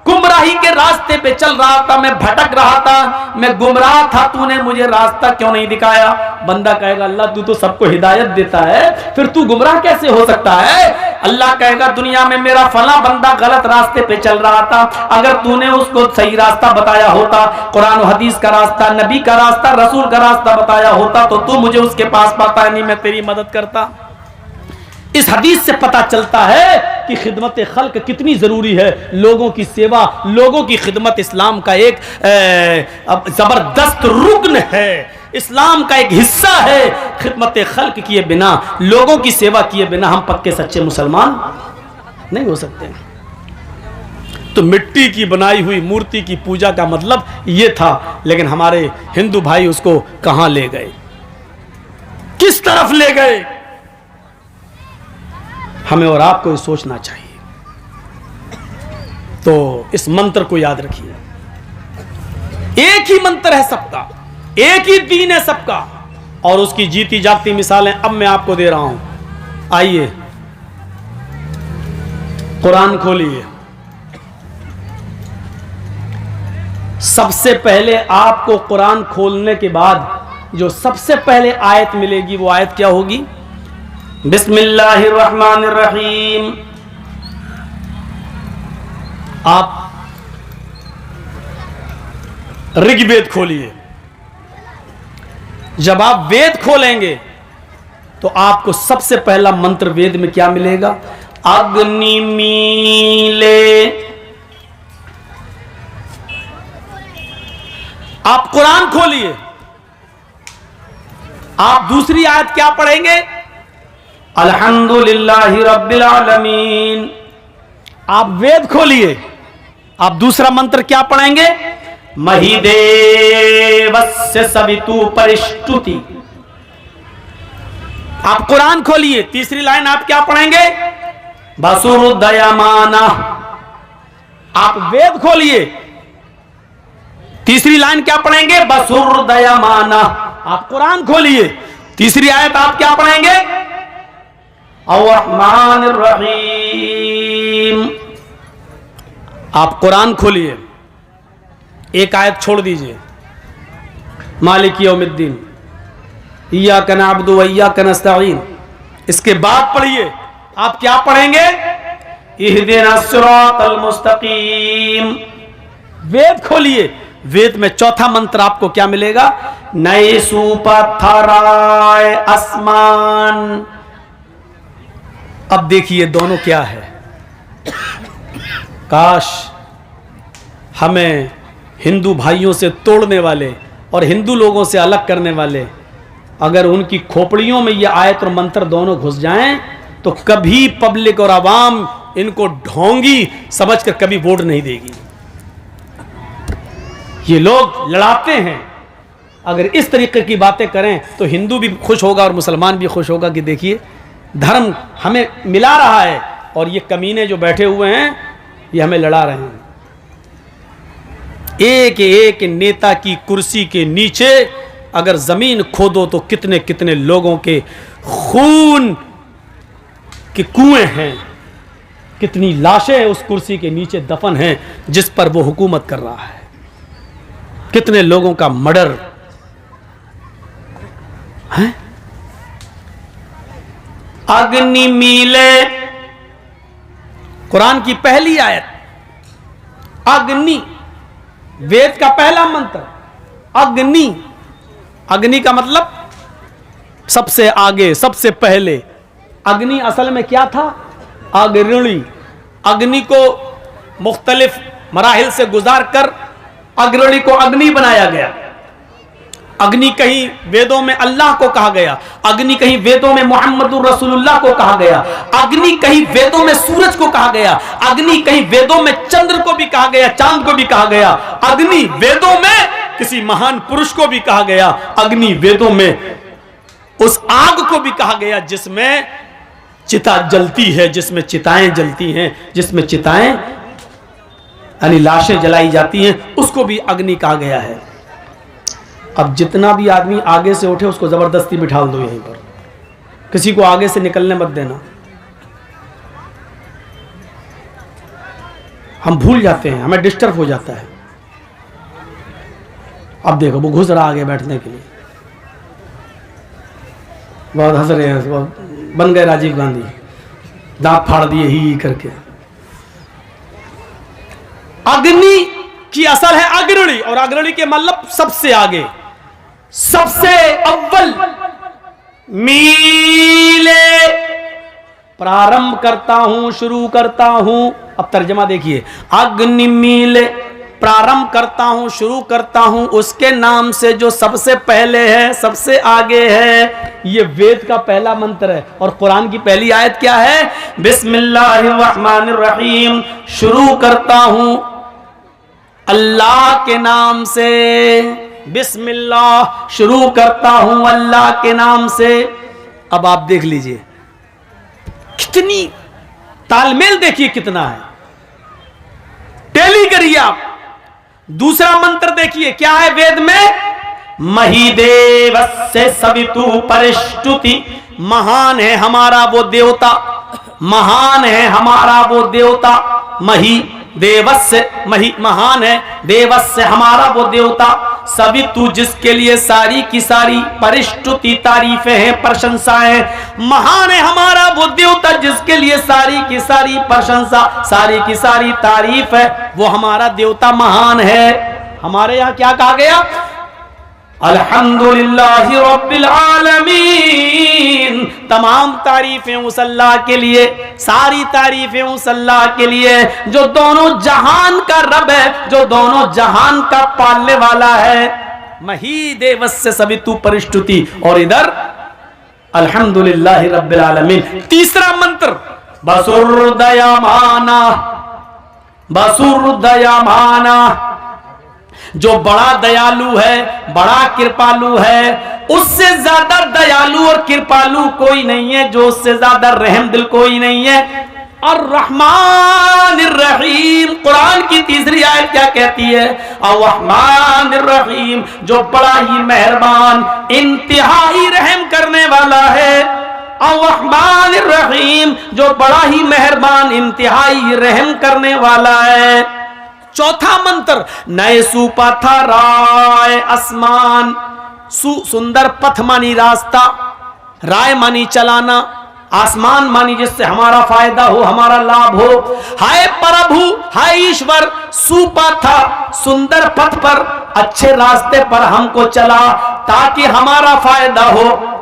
गुमराही के रास्ते पे चल रहा था, मैं भटक रहा था, मैं गुमराह था, तूने मुझे रास्ता क्यों नहीं दिखाया। बंदा कहेगा, अल्लाह तू तो सबको हिदायत देता है, फिर तू गुमराह कैसे हो सकता है। अल्लाह कहेगा, दुनिया में मेरा फला बंदा गलत रास्ते पे चल रहा था, अगर तूने उसको सही रास्ता बताया होता, कुरान और हदीस का रास्ता, नबी का रास्ता, रसूल का रास्ता बताया होता तो तू मुझे उसके पास पाता, नहीं मैं तेरी मदद करता। इस हदीस से पता चलता है कि खिदमत खल्क कितनी जरूरी है। लोगों की सेवा, लोगों की खिदमत इस्लाम का एक जबरदस्त रुकन है, इस्लाम का एक हिस्सा है। खिदमत खल्क किए बिना, लोगों की सेवा किए बिना हम पक्के सच्चे मुसलमान नहीं हो सकते। तो मिट्टी की बनाई हुई मूर्ति की पूजा का मतलब यह था, लेकिन हमारे हिंदू भाई उसको कहां ले गए, किस तरफ ले गए। हमें और आपको ये सोचना चाहिए। तो इस मंत्र को याद रखिए, एक ही मंत्र है सबका, एक ही दीन है सबका, और उसकी जीती जागती मिसालें अब मैं आपको दे रहा हूं। आइए कुरान खोलिए, सबसे पहले आपको कुरान खोलने के बाद जो सबसे पहले आयत मिलेगी वो आयत क्या होगी। बिस्मिल्लाहिर्रहमानिर्रहीम। आप ऋग्वेद खोलिए। जब आप वेद खोलेंगे तो आपको सबसे पहला मंत्र वेद में क्या मिलेगा, अग्निमीले। आप कुरान खोलिए, आप दूसरी आयत क्या पढ़ेंगे, अल्हम्दुलिल्लाहि रब्बिल आलमीन। आप वेद खोलिए, आप दूसरा मंत्र क्या पढ़ेंगे, महिदेवस्य सवितु परिष्टुति। आप कुरान खोलिए, तीसरी लाइन आप क्या पढ़ेंगे, वसुर्दयमाना। आप वेद खोलिए, तीसरी लाइन क्या पढ़ेंगे, वसुर्दयमाना। आप कुरान खोलिए, तीसरी आयत आप क्या पढ़ेंगे, अर्रहमानिर्रहीम। आप कुरान खोलिए, एक आयत छोड़ दीजिए, मालिक यौमिद्दीन, इय्याका नअबुदु व इय्याका नस्तईन। इसके बाद पढ़िए, आप क्या पढ़ेंगे, इहदिनस सिरातल मुस्तकीम। वेद खोलिए, वेद में चौथा मंत्र आपको क्या मिलेगा, नए सुपथराय आसमान। अब देखिए दोनों क्या है। काश हमें हिंदू भाइयों से तोड़ने वाले और हिंदू लोगों से अलग करने वाले, अगर उनकी खोपड़ियों में ये आयत और मंत्र दोनों घुस जाएं तो कभी पब्लिक और आवाम इनको ढोंगी समझकर कभी वोट नहीं देगी। ये लोग लड़ाते हैं, अगर इस तरीके की बातें करें तो हिंदू भी खुश होगा और मुसलमान भी खुश होगा कि देखिए धर्म हमें मिला रहा है और ये कमीने जो बैठे हुए हैं ये हमें लड़ा रहे हैं। एक एक नेता की कुर्सी के नीचे अगर जमीन खोदो तो कितने कितने लोगों के खून के कुएं हैं, कितनी लाशें उस कुर्सी के नीचे दफन हैं जिस पर वो हुकूमत कर रहा है, कितने लोगों का मर्डर है। अग्नि मीले, कुरान की पहली आयत, अग्नि, वेद का पहला मंत्र अग्नि। अग्नि का मतलब सबसे आगे, सबसे पहले। अग्नि असल में क्या था? अग्रणी। अग्नि को मुख्तलिफ मराहिल से गुजार कर अग्रणी को अग्नि बनाया गया। अग्नि कहीं वेदों में अल्लाह को कहा गया, अग्नि कहीं वेदों में मुहम्मदुर रसूलुल्लाह को कहा गया, अग्नि कहीं वेदों में सूरज को कहा गया, अग्नि कहीं वेदों में चंद्र को भी कहा गया, चांद को भी कहा गया, अग्नि वेदों में किसी महान पुरुष को भी कहा गया, अग्नि वेदों में उस आग को भी कहा गया जिसमें चिता जलती है, जिसमें चिताएं जलती हैं, जिसमें चिताएं यानी लाशें जलाई जाती हैं, उसको भी अग्नि कहा गया है। अब जितना भी आदमी आगे से उठे उसको जबरदस्ती बिठा दो यहीं पर, किसी को आगे से निकलने मत देना। हम भूल जाते हैं, हमें डिस्टर्ब हो जाता है। अब देखो वो घुस रहा आगे बैठने के लिए, बहुत हंस रहे हैं, बन गए राजीव गांधी, दांत फाड़ दिए ही करके। अग्नि की असल है अग्रणी, और अग्रणी के मतलब सबसे आगे, सबसे अव्वल। मीले, प्रारंभ करता हूं, शुरू करता हूं। अब तर्जमा देखिए, अग्नि मीले, प्रारंभ करता हूं, शुरू करता हूं उसके नाम से जो सबसे पहले है, सबसे आगे है। ये वेद का पहला मंत्र है। और कुरान की पहली आयत क्या है? बिस्मिल्लाहिर्रहमानिर्रहीम, शुरू करता हूं अल्लाह के नाम से। बिस्मिल्लाह, शुरू करता हूं अल्लाह के नाम से। अब आप देख लीजिए कितनी तालमेल, देखिए कितना है, टेली करिए आप। दूसरा मंत्र देखिए क्या है वेद में? महिदेवस्य सवितु परिष्टुति, महान है हमारा वो देवता, महान है हमारा वो देवता। मही देवस्य, मही महान है, देवस्य हमारा वो देवता, सवितु जिसके लिए सारी की सारी परिष्टुति तारीफें हैं, प्रशंसाएं। महान है हमारा वो देवता जिसके लिए सारी की सारी प्रशंसा, सारी की सारी तारीफ है, वो हमारा देवता महान है। हमारे यहाँ क्या कहा गया? अल्हम्दुलिल्लाहि रब्बिल आलमीन, तमाम तारीफें उस अल्लाह के लिए, सारी तारीफें उस अल्लाह के लिए जो दोनों जहान का रब है, जो दोनों जहान का पालने वाला है। मही देवस्य सवितु परिष्टुति, और इधर अल्हम्दुलिल्लाहि रब्बिल आलमीन। तीसरा मंत्र बसुरदयामाना, बसुरदयामाना, जो बड़ा दयालु है, बड़ा कृपालु है, उससे ज्यादा दयालु और कृपालु कोई नहीं है, जो उससे ज्यादा रहम दिल कोई नहीं है। और रहमानिर रहीम, कुरान की तीसरी आयत क्या कहती है? और रहमानिर रहीम, जो बड़ा ही मेहरबान, इंतहाई रहम करने वाला है। और रहमानिर रहीम, जो बड़ा ही मेहरबान, इंतहाई रहम करने वाला है। चौथा मंत्र, नए सुपथराय आसमान, सुंदर पथ मानी रास्ता, राय मानी चलाना, आसमान मानी जिससे हमारा फायदा हो, हमारा लाभ हो। हाय प्रभु, हाय ईश्वर, सुपथा, सुंदर पथ पर, अच्छे रास्ते पर हमको चला ताकि हमारा फायदा हो।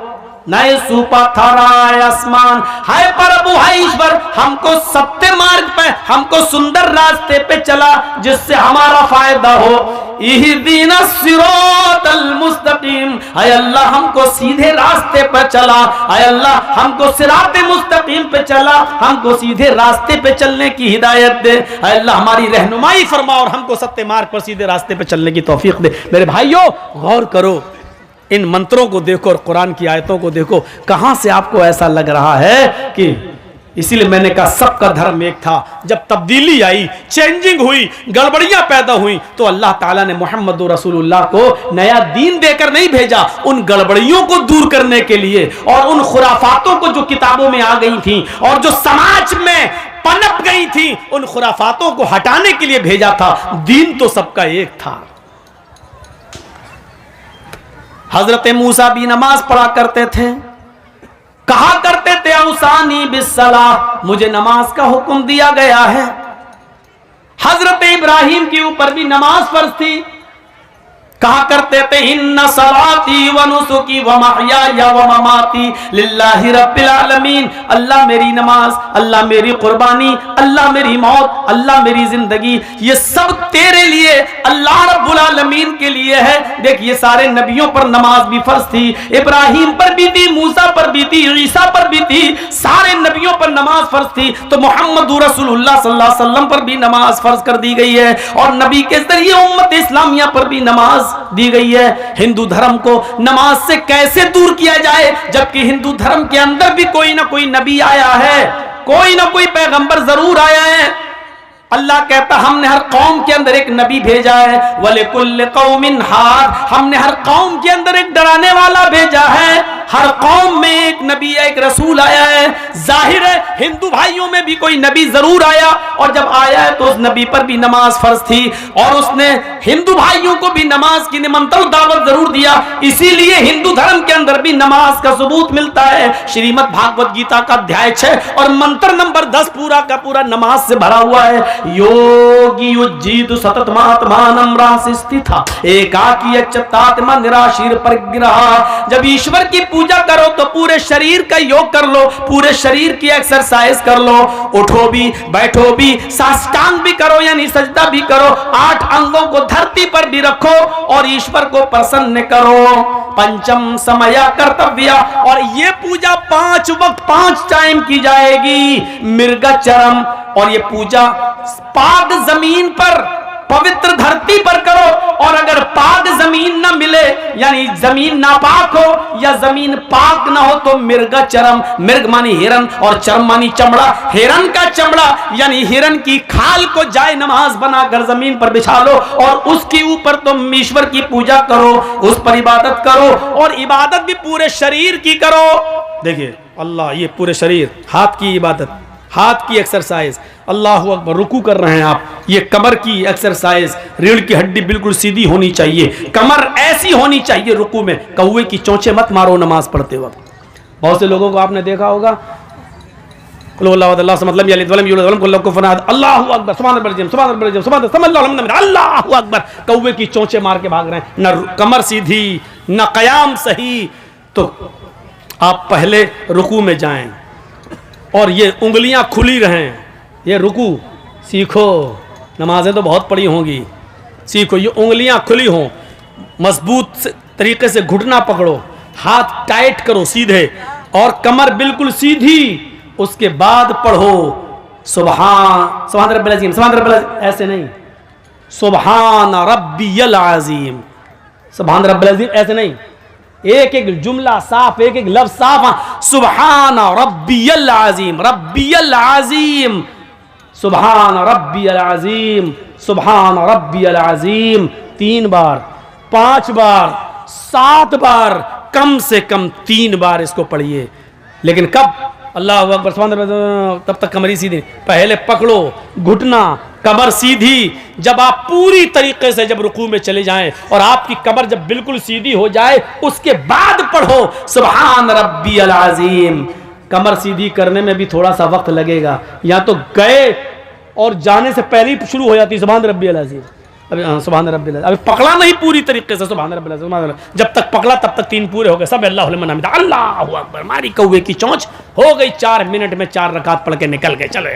नए सुपथराय आसमान, हाय प्रभु, हाय ईश्वर, हमको सत्य मार्ग पे, हमको सुंदर रास्ते पे चला जिससे हमारा फायदा हो। इहदीना सिरातल मुस्तकीम, हाय अल्लाह हमको सीधे रास्ते पर चला, हाय अल्लाह हमको सिराते मुस्तकीम पे चला, हमको सीधे रास्ते पे चलने की हिदायत दे। हाय अल्लाह हमारी रहनुमाई फरमा और हमको सत्य मार्ग पर सीधे रास्ते पे चलने की तौफीक दे। मेरे भाइयों, गौर करो, इन मंत्रों को देखो और कुरान की आयतों को देखो, कहां से आपको ऐसा लग रहा है कि इसीलिए मैंने कहा सबका धर्म एक था। जब तब्दीली आई, चेंजिंग हुई, गड़बड़ियां पैदा हुई, तो अल्लाह ताला ने मोहम्मद रसूलुल्लाह को नया दीन देकर नहीं भेजा, उन गड़बड़ियों को दूर करने के लिए और उन खुराफातों को जो किताबों में आ गई थी और जो समाज में पनप गई थी, उन खुराफातों को हटाने के लिए भेजा था। दीन तो सबका एक था। हजरत मूसा भी नमाज पढ़ा करते थे, कहा करते थे औसानी बिस्सलाह, मुझे नमाज का हुक्म दिया गया है। हजरत इब्राहिम के ऊपर भी नमाज फर्ज थी, कहा करते थे इन्ना सलाती व नुसुकी व महयाया व ममाती लिल्लाहि रब्बिल आलमीन। अल्लाह मेरी नमाज, अल्लाह मेरी कुर्बानी, अल्लाह मेरी मौत, अल्लाह मेरी जिंदगी, ये सब तेरे लिए, अल्लाह रब्बुल आलमीन के लिए है। देखिए सारे नबियों पर नमाज भी फर्ज थी, इब्राहिम पर भी थी, मूसा पर भी थी, ईसा पर भी थी, सारे नबियों पर नमाज फर्ज थी। तो मोहम्मद रसूलुल्लाह सल्लल्लाहु अलैहि वसल्लम पर भी नमाज फर्ज कर दी गई है और नबी के जरिए उम्मत इस्लामिया पर भी नमाज दी गई है। हिंदू धर्म को नमाज से कैसे दूर किया जाए, जबकि हिंदू धर्म के अंदर भी कोई ना कोई नबी आया है, कोई ना कोई पैगंबर जरूर आया है। अल्लाह कहता हमने हर कौम के अंदर एक नबी भेजा है, वलिकुल्लि कौमिन हाद, हमने हर कौम के अंदर एक डराने वाला भेजा है। हर कौम में एक नबी, एक रसूल आया है। जाहिर है हिंदू भाइयों में भी कोई नबी जरूर आया, और जब आया है तो उस नबी पर भी नमाज फर्ज थी और उसने हिंदू भाइयों को भी नमाज की निमंत्रण दावत जरूर दिया। इसीलिए हिंदू धर्म के अंदर भी नमाज का सबूत मिलता है। श्रीमद् भागवत गीता का अध्याय 6 और मंत्र नंबर 10 पूरा का पूरा नमाज से भरा हुआ है। योगी युज्जीतु सतत महात्मानं रासि स्थिता एकाकी अच्युतात्मा निराशीर परिग्रह। जब ईश्वर की पूजा करो तो पूरे शरीर का योग कर लो, पूरे शरीर की एक्सरसाइज कर लो, उठो भी, बैठो भी, साष्टांग भी करो यानी सजदा भी करो, 8 अंगों को धरती पर भी रखो और ईश्वर को प्रसन्न करो। पंचम समया कर्तव्य, और ये पूजा 5 वक्त 5 टाइम की जाएगी। मृगचरम, और ये पूजा पाक जमीन पर पवित्र धरती पर करो, और अगर पाक जमीन ना मिले यानी जमीन नापाक हो या जमीन पाक ना हो तो मृगचरम, मृग मानी हिरन और चरम मानी चमड़ा, हिरन का चमड़ा यानी हिरन की खाल को जाए नमाज बनाकर जमीन पर बिछा लो और उसके ऊपर तुम ईश्वर की पूजा करो, उस पर इबादत करो, और इबादत भी पूरे शरीर की करो। देखिए अल्लाह, ये पूरे शरीर, हाथ की इबादत, हाथ की एक्सरसाइज, अल्लाह अकबर, रुकू कर रहे हैं आप, ये कमर की एक्सरसाइज, रीढ़ की हड्डी बिल्कुल सीधी होनी चाहिए, कमर ऐसी होनी चाहिए रुकू में, कौवे की चोंचे मत मारो नमाज पढ़ते वक्त। बहुत से लोगों को आपने देखा होगा, अल्लाह से मतलब अल्लाहु अकबर, सुभान अल्लाह, सुभान अल्लाह, सुभान अल्लाहु अकबर, कौवे की चोंचे मार के भाग रहे हैं, न कमर सीधी न कयाम सही। तो आप पहले रुकू में जाएं और ये उंगलियां खुली रहें, ये रुकू सीखो, नमाजें तो बहुत पड़ी होंगी, सीखो ये उंगलियां खुली हों, मजबूत तरीके से घुटना पकड़ो, हाथ टाइट करो सीधे और कमर बिल्कुल सीधी। उसके बाद पढ़ो सुभान, सुभान रब्बिल अज़ीम, सुभान रब्बिल अज़ीम, ऐसे नहीं, सुभान रब्बियल अज़ीम, सुभान रब्बिल अज़ीम ऐसे नहीं, एक एक जुमला साफ, एक एक लफ्ज साफ, सुभान रब्बियल अज़ीम, रब्बियल अज़ीम, सुभान रब्बियल अज़ीम, सुभान रब्बियल अज़ीम, 3 बार, 5 बार, 7 बार, कम से कम 3 बार इसको पढ़िए। लेकिन कब? अल्लाह अकबर, सुभान अल्लाह, तब तक कमर सीधी, पहले पकड़ो घुटना, कमर सीधी। जब आप पूरी तरीके से जब रुकू में चले जाएं और आपकी कमर जब बिल्कुल सीधी हो जाए, उसके बाद पढ़ो सुभान रब्बियल अज़ीम। कमर सीधी करने में भी थोड़ा सा वक्त लगेगा, या तो गए और जाने से पहले ही शुरू हो जाती सुभान रब्बियल अज़ीम, अभी सुभान रब्बिल अज़ीम, अभी पकड़ा नहीं पूरी तरीके से, सुभान रब्बिल अज़ीम, सुभान रब्बिल अज़ीम, जब तक पकड़ा तब तक 3 पूरे हो गए, सब अल्लाहु लिमन हमिदा, अल्लाहु अकबर, मारी कौवे की चोंच, हो गई 4 मिनट में 4 रकात पढ़ के निकल गए। चलो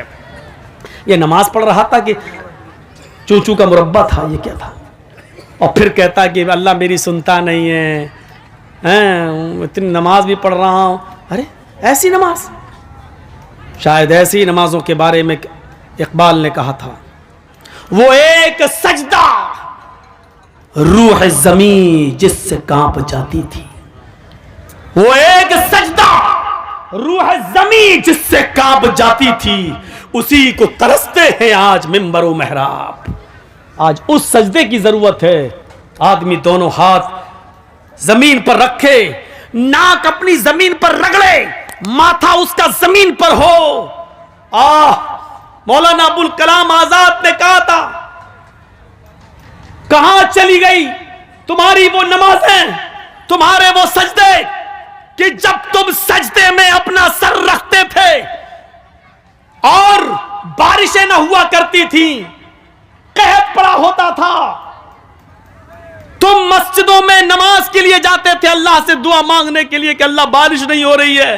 ये नमाज पढ़ रहा था कि चूचू का मुरब्बा था, ये क्या था? और फिर कहता कि अल्लाह मेरी सुनता नहीं है, इतनी नमाज भी पढ़ रहा हूँ। अरे ऐसी नमाज, शायद ऐसी नमाजों के बारे में इकबाल ने कहा था, वो एक सजदा रूह ज़मीं जिससे कांप जाती थी, वो एक सजदा रूह जमीन जिससे कांप जाती थी उसी को तरसते हैं आज मिंबर व मेहराब। आज उस सजदे की जरूरत है। आदमी दोनों हाथ जमीन पर रखे, नाक अपनी जमीन पर रगड़े, माथा उसका जमीन पर हो। मौलाना अबुल कलाम आजाद ने कहा था, कहां चली गई तुम्हारी वो नमाजें, तुम्हारे वो सजदे कि जब तुम सजदे में अपना सर रखते थे और बारिशें न हुआ करती थी, कहत पड़ा होता था, तुम मस्जिदों में नमाज के लिए जाते थे अल्लाह से दुआ मांगने के लिए कि अल्लाह बारिश नहीं हो रही है,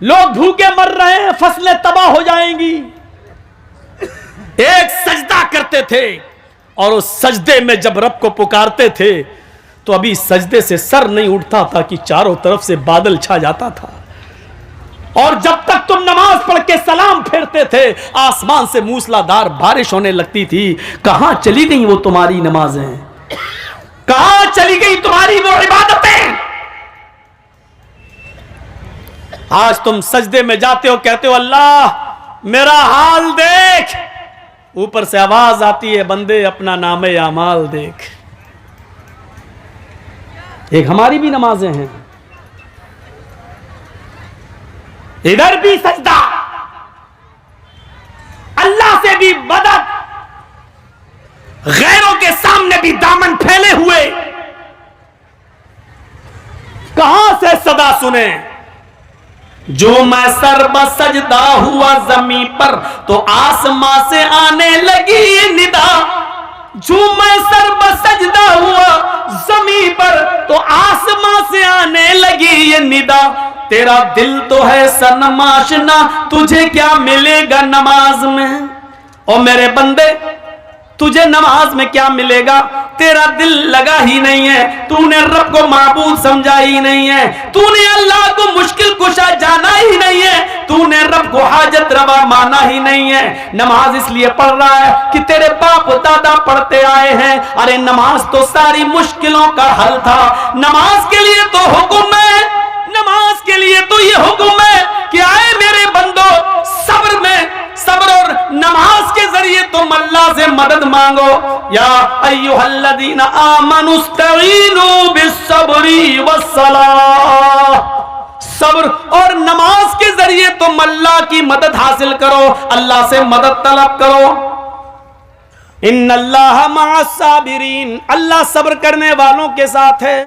लोग भूखे मर रहे हैं, फसलें तबाह हो जाएंगी। एक सजदा करते थे और उस सजदे में जब रब को पुकारते थे तो अभी सजदे से सर नहीं उठता था कि चारों तरफ से बादल छा जाता था। और जब तक तुम नमाज पढ़ के सलाम फेरते थे आसमान से मूसलाधार बारिश होने लगती थी। कहां चली गई वो तुम्हारी नमाजें, कहां चली गई तुम्हारी वो इबादतें। आज तुम सजदे में जाते हो, कहते हो अल्लाह मेरा हाल देख, ऊपर से आवाज आती है बंदे अपना नामे आमाल देख। एक हमारी भी नमाजें हैं, इधर भी सजदा, अल्लाह से भी मदद, गैरों के सामने भी दामन फैले हुए। कहां से सदा सुने, जो मैं सर बसजदा हुआ जमीन पर तो आसमां से आने लगी ये निदा। जो मैं सर बसजदा हुआ जमीन पर तो आसमां से आने लगी ये निदा। तेरा दिल तो है सनमाशना, तुझे क्या मिलेगा नमाज में। और मेरे बंदे तुझे नमाज में क्या मिलेगा, तेरा दिल लगा ही नहीं है, तूने रब को माबूद समझा ही नहीं है, तूने अल्लाह को मुश्किल कुशा जाना ही नहीं है, तूने रब को हाजत रवा माना ही नहीं है। नमाज इसलिए पढ़ रहा है कि तेरे बाप दादा पढ़ते आए हैं। अरे नमाज तो सारी मुश्किलों का हल था, नमाज के लिए तो हुक्म है, नमाज के लिए तो ये हुक्म है कि आए मेरे बंदो सब्र में, सब्र और नमाज के जरिए तुम अल्लाह से मदद मांगो। या अय्युहल्लज़ीना आमनुस्तईनु बिस्सब्री वस्सलाह, सब्र और नमाज के जरिए तुम अल्लाह की मदद हासिल करो, अल्लाह से मदद तलब करो। इन्नल्लाह मअस साबिरीन, अल्लाह सब्र करने वालों के साथ है।